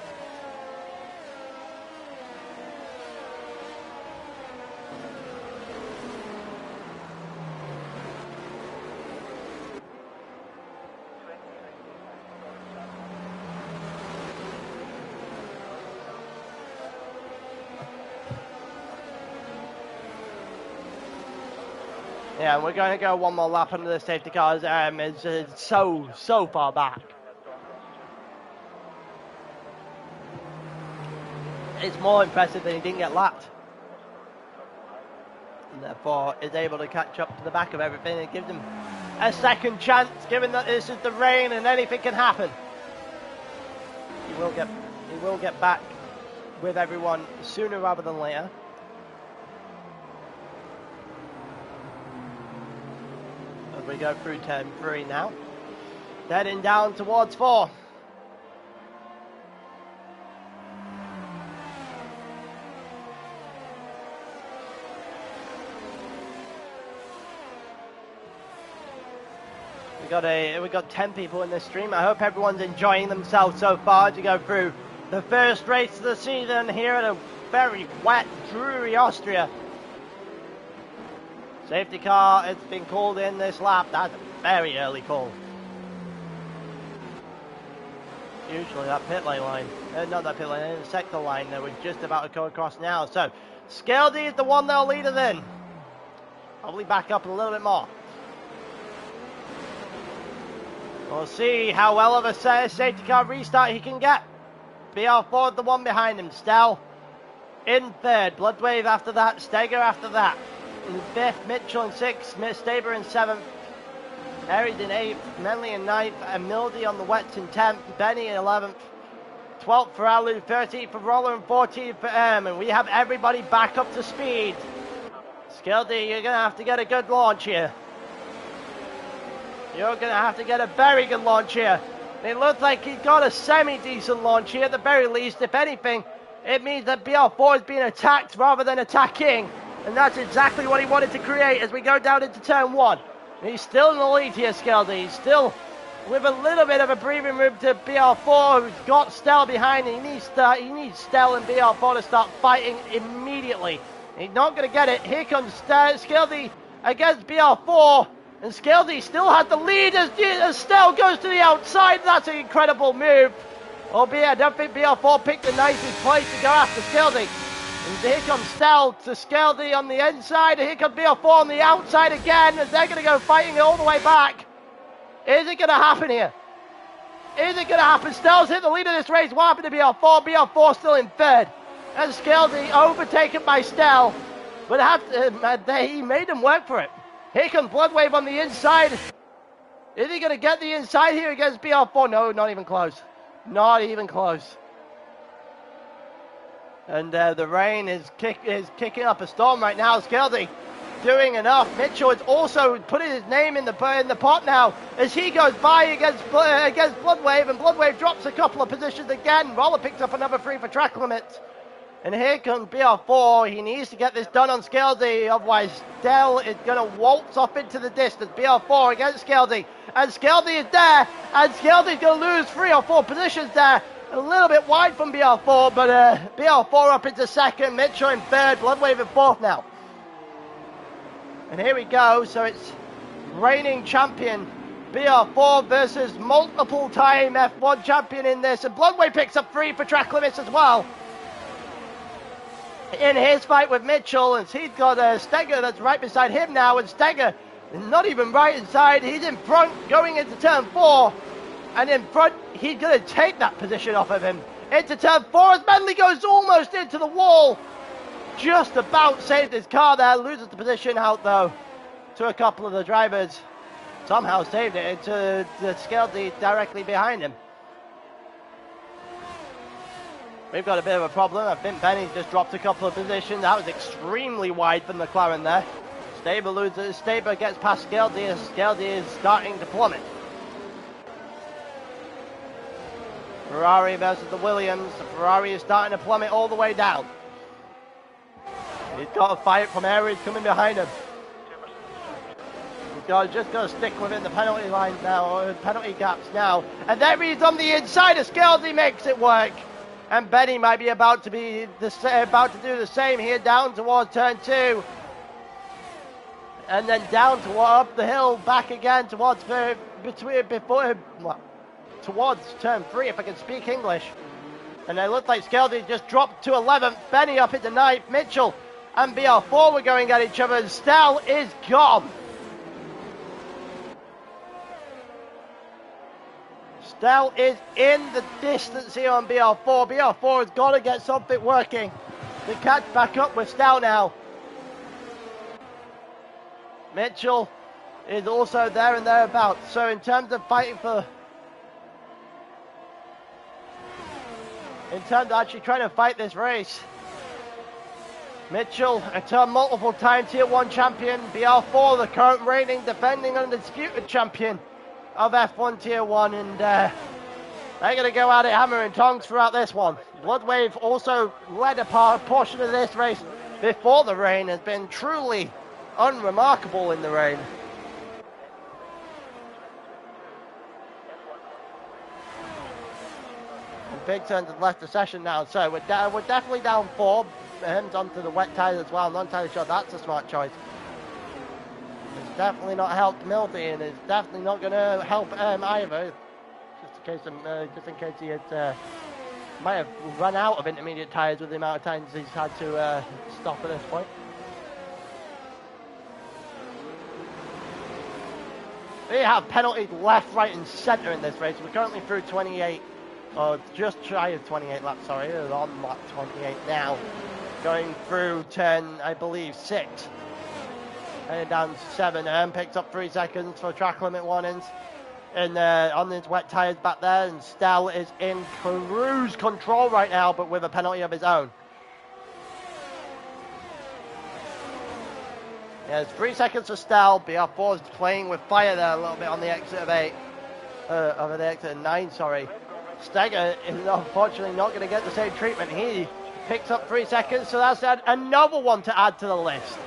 Yeah, we're going to go one more lap under the safety cars. It's so far back. It's more impressive that he didn't get lapped. And therefore is able to catch up to the back of everything. It gives him a second chance, given that this is the rain and anything can happen. He will get back with everyone sooner rather than later. As we go through turn 3 now, heading down towards 4. We got 10 people in this stream. I hope everyone's enjoying themselves so far as you go through the first race of the season here at a very wet, dreary Austria. Safety car has been called in this lap. That's a very early call. Usually that pit lane line, not that pit lane, the sector line that we're just about to go across now. So, Skeldy is the one they'll lead us in. Probably back up a little bit more. We'll see how well of a safety car restart he can get. BR4 the one behind him. Stell in third. Bloodwave after that. Steger after that. In 5th, Mitchell in 6th, Staber in 7th, Harried in 8th, Menley in 9th, and Mildy on the wets in 10th, Benny in 11th, 12th for Alu, 13th for Roller, and 14th for and we have everybody back up to speed. Skildy, you're going to have to get a good launch here. You're going to have to get a very good launch here. It looks like he's got a semi-decent launch here at the very least. If anything, it means that BR4 is being attacked rather than attacking. And that's exactly what he wanted to create as we go down into turn 1. He's still in the lead here, Skeldy. He's still with a little bit of a breathing room to BR4, who's got Stell behind. He needs Stell and BR4 to start fighting immediately. He's not going to get it. Here comes Skeldy against BR4. And Skeldy still had the lead as Stell goes to the outside. That's an incredible move. Albeit I don't think BR4 picked the nicest place to go after Skeldy. And here comes Stell to Skeldy on the inside. And here comes BR4 on the outside again as they're going to go fighting all the way back. Is it going to happen here? Is it going to happen? Stell's hit the lead of this race. What happened to BR4? BR4 still in third. And Skeldy overtaken by Stell. But he made him work for it. Here comes Bloodwave on the inside. Is he going to get the inside here against BR4? No, not even close. Not even close. And the rain is kicking up a storm right now. Skeldy doing enough. Mitchell is also putting his name in the pot now as he goes by against Bloodwave, and Bloodwave drops a couple of positions again. Roller picks up another 3 for track limits. And here comes BR4. He needs to get this done on Skeldy, otherwise Stell is going to waltz off into the distance. BR4 against Skeldy, and Skeldy is there, and Skeldy's going to lose 3 or 4 positions there. A little bit wide from BR4, but BR4 up into second, Mitchell in third, Bloodwave in fourth now. And here we go, so it's reigning champion BR4 versus multiple time F1 champion in this, and Bloodwave picks up 3 for track limits as well. in his fight with Mitchell, and he's got Steger that's right beside him now, and Steger is not even right inside. He's in front going into turn 4, and in front he's going to take that position off of him into turn 4 as Bentley goes almost into the wall. Just about saved his car there, loses the position out though to a couple of the drivers. Somehow saved it into the Skeldy directly behind him. We've got a bit of a problem. I think Benny's just dropped a couple of positions. That was extremely wide from McLaren there. Staber loses. Staber gets past Skeldy as Skeldy is starting to plummet. Ferrari versus the Williams. The Ferrari is starting to plummet all the way down. He's got a fight from Aero coming behind him. He's just got to stick within the penalty lines now, or penalty gaps now. And there he's on the inside of Skeldy, makes it work. And Benny might be about to do the same here down towards turn 2. And then down up the hill, back again towards towards turn 3, if I can speak English. And it looked like Skeldy just dropped to 11th. Benny up into 9th. Mitchell and BR4 were going at each other. And Stell is gone. Stell is in the distance here on BR4. BR4 has got to get something working to catch back up with Stell now. Mitchell is also there and thereabouts. So in terms of fighting for... in terms of actually trying to fight this race, Mitchell, a term multiple time Tier 1 champion. BR4, the current reigning, defending, undisputed champion of F1 Tier 1, and they're going to go at it hammer and tongs throughout this one. Bloodwave also led a portion of this race before the rain, has been truly unremarkable in the rain. And Big Turns has left the session now, so we're definitely down 4. Hem's onto the wet tyres as well. I'm not entirely sure that's a smart choice. It's definitely not helped Mildy, and it's definitely not going to help either. Just in case he had might have run out of intermediate tyres with the amount of times he's had to stop at this point. We have penalties left, right, and centre in this race. We're currently through 28, or just shy of 28 laps. Sorry, we're on lap 28 now, going through 10, I believe 6. Heading down 7, picks up 3 seconds for track limit warnings. And on his wet tyres back there, and Stell is in cruise control right now, but with a penalty of his own. Yeah, it's 3 seconds for Stell. BR4 is playing with fire there a little bit on the exit of 8. Over the exit of 9, sorry. Steger is unfortunately not going to get the same treatment. He picks up 3 seconds, so that's another one to add to the list.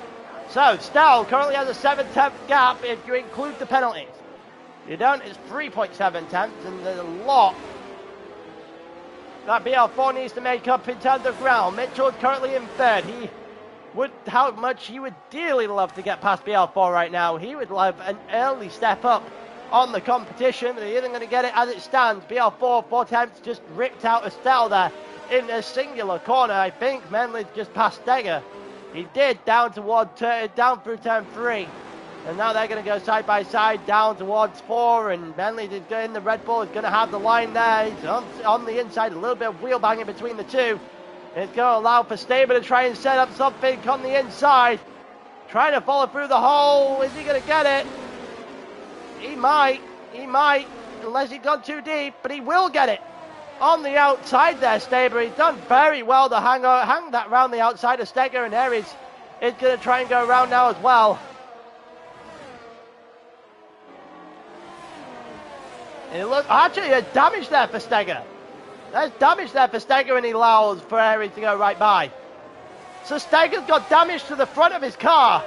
So, Stell currently has a 7/10 gap if you include the penalties. You don't, it's 3.7 tenths, and there's a lot that BR4 needs to make up in terms of ground. Mitchell is currently in 3rd. How much he would dearly love to get past BR4 right now. He would love an early step up on the competition, but he isn't going to get it as it stands. BR4, 4 attempts, just ripped out a Stell there in a singular corner. I think Menley's just past Steger. He did down through turn 3. And now they're going to go side by side down towards 4. And Bentley is in the Red Bull, is going to have the line there. He's on the inside, a little bit of wheel banging between the two. And it's going to allow for Staber to try and set up something on the inside. Trying to follow through the hole. Is he going to get it? He might, unless he's gone too deep, but he will get it. On the outside there, Staber. He's done very well to hang that round the outside of Steger, and Aries is going to try and go around now as well. And look, actually, there's damage there for Steger. There's damage there for Steger, and he allows for Aries to go right by. So Steger's got damage to the front of his car.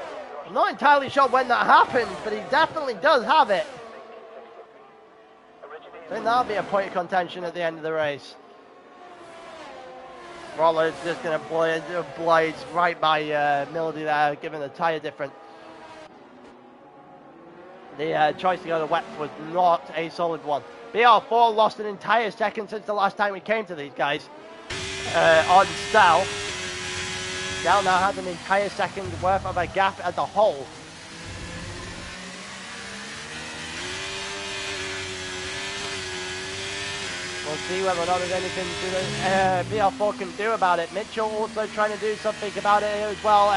I'm not entirely sure when that happened, but he definitely does have it. I think that'll be a point of contention at the end of the race. Roller's just going to blaze right by Mildy there, given the tyre difference. The choice to go to wet was not a solid one. BR4 lost an entire second since the last time we came to these guys on Stell. Stell now has an entire second worth of a gap as a whole. We'll see whether or not there's anything BR4 can do about it. Mitchell also trying to do something about it as well.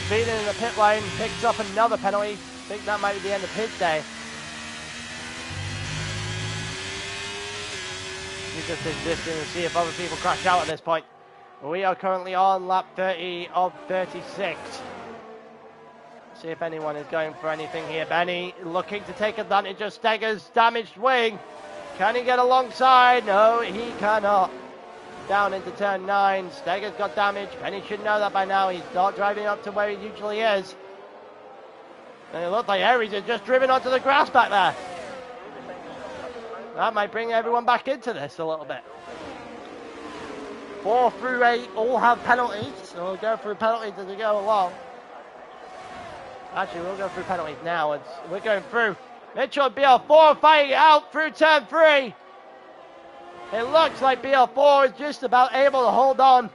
Speeding in the pit lane, picks up another penalty. I think that might be the end of his day. He's just existing and see if other people crash out at this point. We are currently on lap 30 of 36. See if anyone is going for anything here. Benny looking to take advantage of Steger's damaged wing. Can he get alongside? No, he cannot. Down into turn 9. Steger's got damage. Benny should know that by now. He's not driving up to where he usually is. And it looks like Aries has just driven onto the grass back there. That might bring everyone back into this a little bit. 4 through 8 all have penalties, so we'll go through penalties as we go along. Actually, we'll go through penalties now. We're going through. Mitchell and BL4 fighting out through turn 3. It looks like BL4 is just about able to hold on.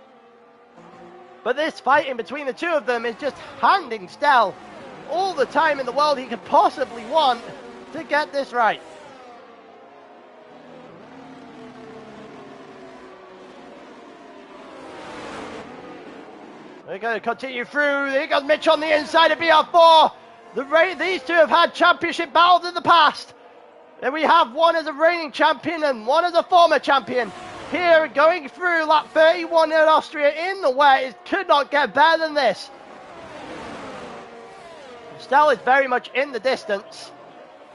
But this fighting between the two of them is just handing Stell all the time in the world he could possibly want to get this right. We're going to continue through. Here goes Mitch on the inside of BR4. These two have had championship battles in the past. Then we have one as a reigning champion and one as a former champion. Here, going through lap 31 in Austria in the wet, it could not get better than this. Stell is very much in the distance.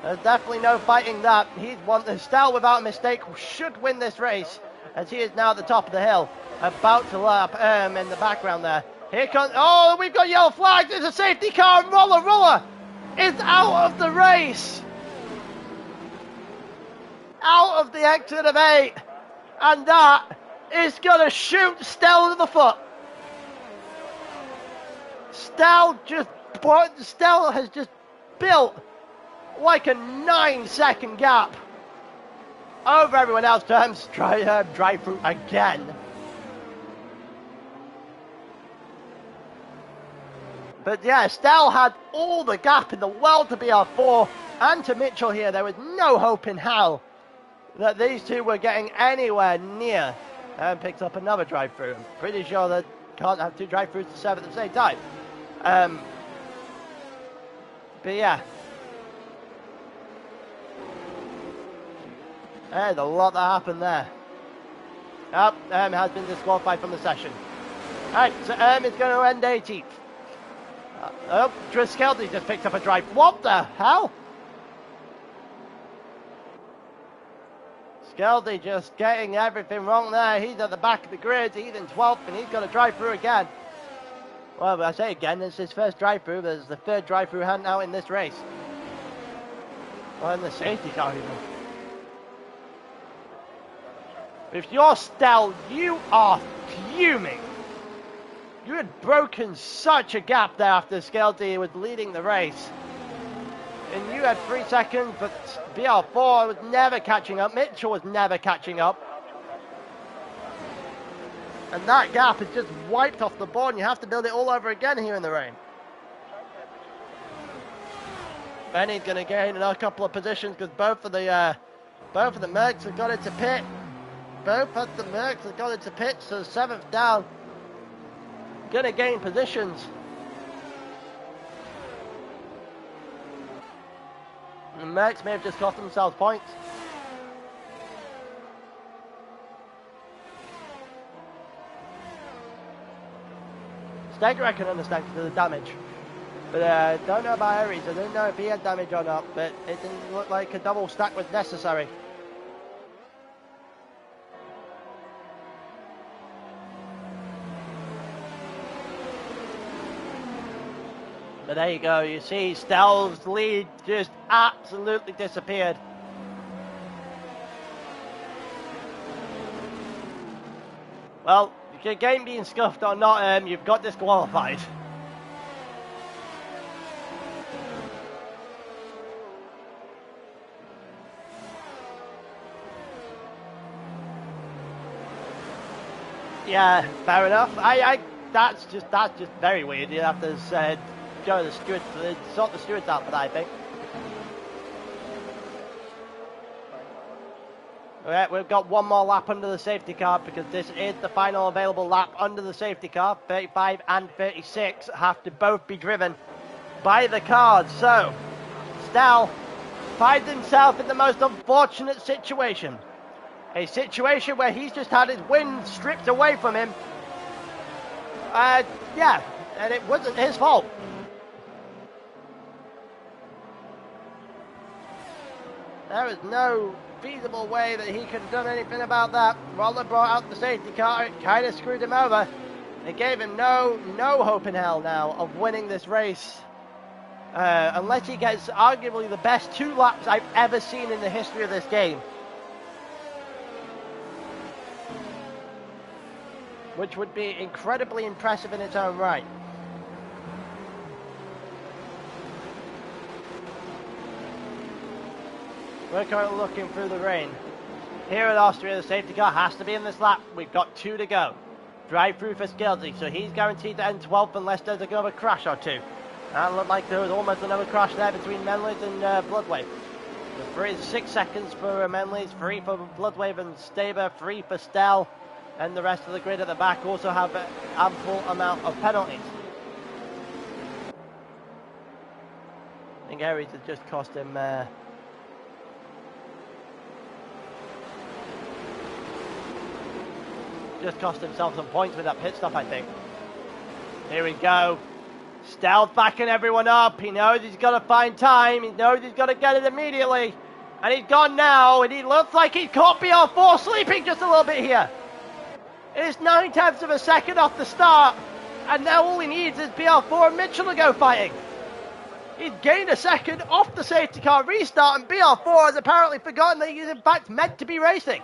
There's definitely no fighting that. Stell, without a mistake, should win this race, as he is now at the top of the hill, about to lap in the background there. Here comes, oh, we've got yellow flags. There's a safety car, and Roller is out of the race. Out of the exit of 8. And that is going to shoot Stell in the foot. Stell has just built like a 9-second gap over everyone else. Drive through again. But yeah, Stell had all the gap in the world to BR4 and to Mitchell here. There was no hope in hell that these two were getting anywhere near. And picks up another drive-through. I'm pretty sure that can't have two drive-throughs to serve at the same time. But yeah. There's a lot that happened there. Has been disqualified from the session. Alright, so is going to end 18th. Skeldy just picked up a drive. What the hell? Skeldy just getting everything wrong there. He's at the back of the grid. He's in 12th and he's got to drive through again. Well, I say again, it's his first drive through. There's the third drive through hand out in this race. Well, in the safety car even. If you're Stell, you are fuming. You had broken such a gap there after Skeldy was leading the race. And you had 3 seconds, but BR4 was never catching up. Mitchell was never catching up. And that gap is just wiped off the board, and you have to build it all over again here in the rain. Benny's going to gain a couple of positions because both of the Mercs have got into pit. Both of the Mercs have got into pit, so 7th down. Going to gain positions. The Mercs may have just cost themselves points. Steger I can understand because of the damage. But I don't know about Aries. I don't know if he had damage or not, but it didn't look like a double stack was necessary. But there you go, you see Stell's lead just absolutely disappeared. Well, your game being scuffed or not, you've got disqualified. Yeah, fair enough. I that's just very weird. You have to go to the stewards, sort the stewards out for that, I think. Alright, we've got one more lap under the safety car because this is the final available lap under the safety car. 35 and 36 have to both be driven by the cars. So, Stell finds himself in the most unfortunate situation. A situation where he's just had his win stripped away from him. Yeah, and it wasn't his fault. There was no feasible way that he could have done anything about that. Roller brought out the safety car, it kind of screwed him over. It gave him no hope in hell now of winning this race. Unless he gets arguably the best 2 laps I've ever seen in the history of this game. Which would be incredibly impressive in its own right. We're currently looking through the rain. Here at Austria, the safety car has to be in this lap. We've got 2 to go. Drive through for Skilsey, so he's guaranteed to end 12th unless there's another crash or 2. And it looked like there was almost another crash there between Menley's and Bloodwave. 6 seconds for Menley's, 3 for Bloodwave and Staber, 3 for Stell. And the rest of the grid at the back also have an ample amount of penalties. I think Aries has just cost him... just cost himself some points with that pit stop, I think. Here we go. Stell's backing everyone up. He knows he's got to find time. He knows he's got to get it immediately. And he's gone now. And he looks like he's caught BR4 sleeping just a little bit here. It's 9/10 of a second off the start. And now all he needs is BR4 and Mitchell to go fighting. He's gained a second off the safety car restart. And BR4 has apparently forgotten that he's in fact meant to be racing.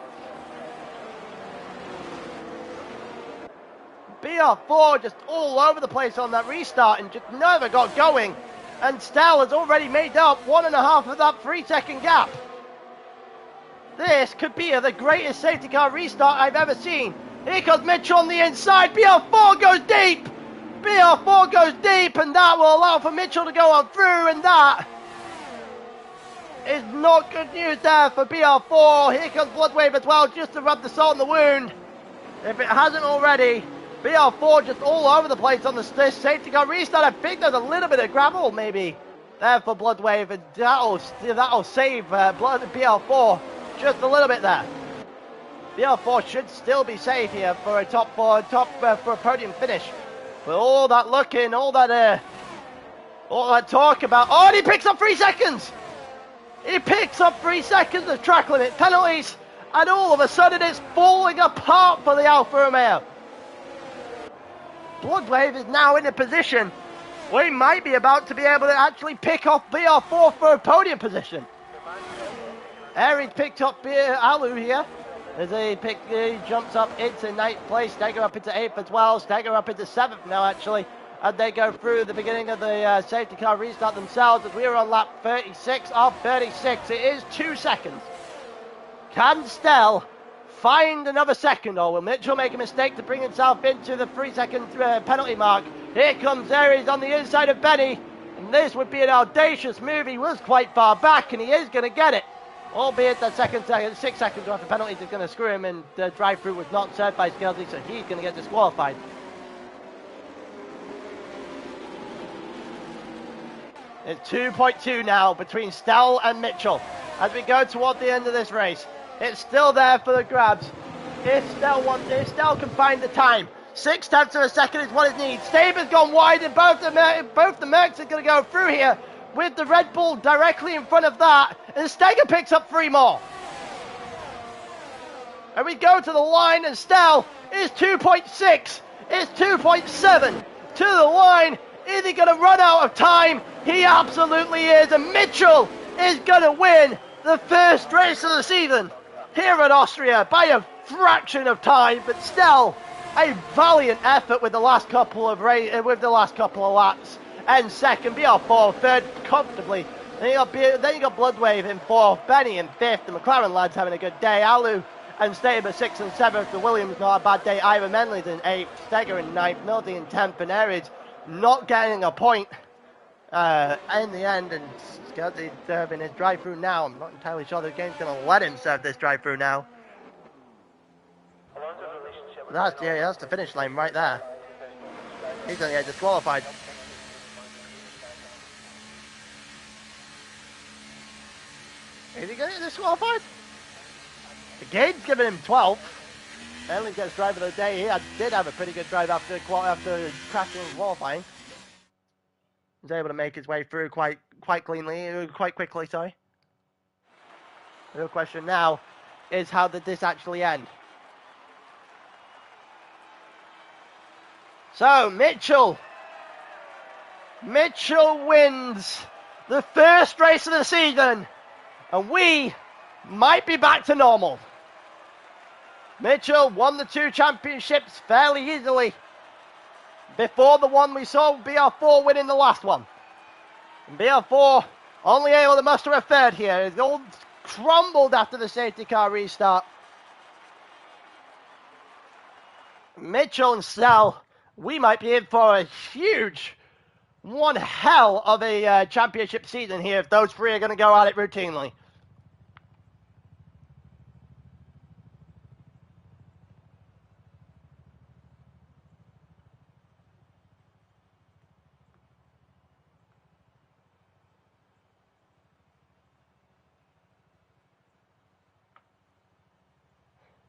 BR4 just all over the place on that restart and just never got going. And Stell has already made up 1.5 of that 3-second gap. This could be the greatest safety car restart I've ever seen. Here comes Mitchell on the inside. BR4 goes deep. BR4 goes deep, and that will allow for Mitchell to go on through, and that is not good news there for BR4. Here comes Bloodwave as well, just to rub the salt in the wound. If it hasn't already, BR4 just all over the place on the safety car restart. I think there's a little bit of gravel maybe there for Bloodwave, and that'll save BR4 just a little bit there. BR4 should still be safe here for a for a podium finish. But all that looking, all that talk about, oh, and he picks up 3 seconds. He picks up 3 seconds of track limit penalties, and all of a sudden it's falling apart for the Alfa Romeo. Bloodwave is now in a position where he might be about to be able to actually pick off BR4 for a podium position. Aries picked up Alu here. As he jumps up into 9th place, Stagger up into 8th as well, Stagger up into 7th now actually, and they go through the beginning of the safety car restart themselves as we are on lap 36 of 36. It is 2 seconds. Can Stell find another second, or will Mitchell make a mistake to bring himself into the 3-second penalty mark? Here comes Aries on the inside of Benny, and this would be an audacious move. He was quite far back, and he is going to get it. Albeit that 6 seconds worth of penalties is going to screw him, and the drive-through was not served by Skelsey, so he's going to get disqualified. It's 2.2 now between Stell and Mitchell as we go toward the end of this race. It's still there for the grabs. If Stell can find the time, 0.6 of a second is what it needs. Staber's gone wide, and both the Mercs are going to go through here, with the Red Bull directly in front of that, and Steger picks up 3 more. And we go to the line, and Stell is 2.6, it's 2.7 to the line. Is he going to run out of time? He absolutely is, and Mitchell is going to win the first race of the season here at Austria by a fraction of time, but still a valiant effort with the last couple of laps. And second, BR4, third comfortably. Then you got Bloodwave in fourth, Benny in fifth, the McLaren lads having a good day. Alu and Staber 6th and 7th. The Williams, not a bad day. Ira Menley's in 8th. Steger in 9th. Mildy in 10th. Panarid not getting a point in the end. And Skelty serving his drive-through now. I'm not entirely sure the game's going to let him serve this drive-through now. That's the finish line right there. He's going to get disqualified. Is he going to get disqualified? The game's giving him 12th. Henley gets driver of the day. He did have a pretty good drive after crashing in qualifying. He was able to make his way through quite quickly, sorry. The real question now is, how did this actually end? So, Mitchell wins the first race of the season, and we might be back to normal. Mitchell won the 2 championships fairly easily before the one we saw BR4 winning the last one. And BR4 only able to muster a third here. It all crumbled after the safety car restart. Mitchell and Snell, we might be in for a huge, one hell of a championship season here if those three are going to go at it routinely.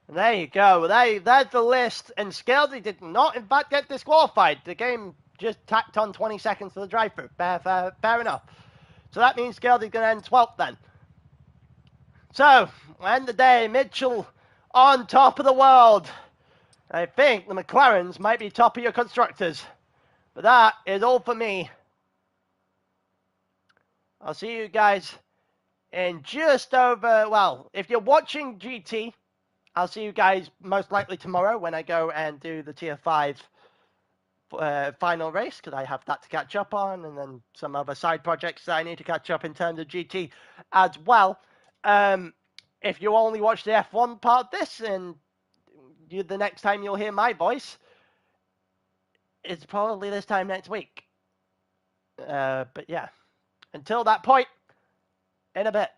There you go. There's the list. And Scalzi did not, in fact, get disqualified. The game just tacked on 20 seconds for the drive-through. Fair enough. So that means Scalzi's going to end 12th then. So, end the day, Mitchell on top of the world. I think the McLarens might be top of your constructors. But that is all for me. I'll see you guys in just over, well, if you're watching GT, I'll see you guys most likely tomorrow when I go and do the Tier 5 final race, because I have that to catch up on, and then some other side projects that I need to catch up in terms of GT as well. If you only watch the F1 part of this, and the next time you'll hear my voice, it's probably this time next week. But yeah, until that point, in a bit.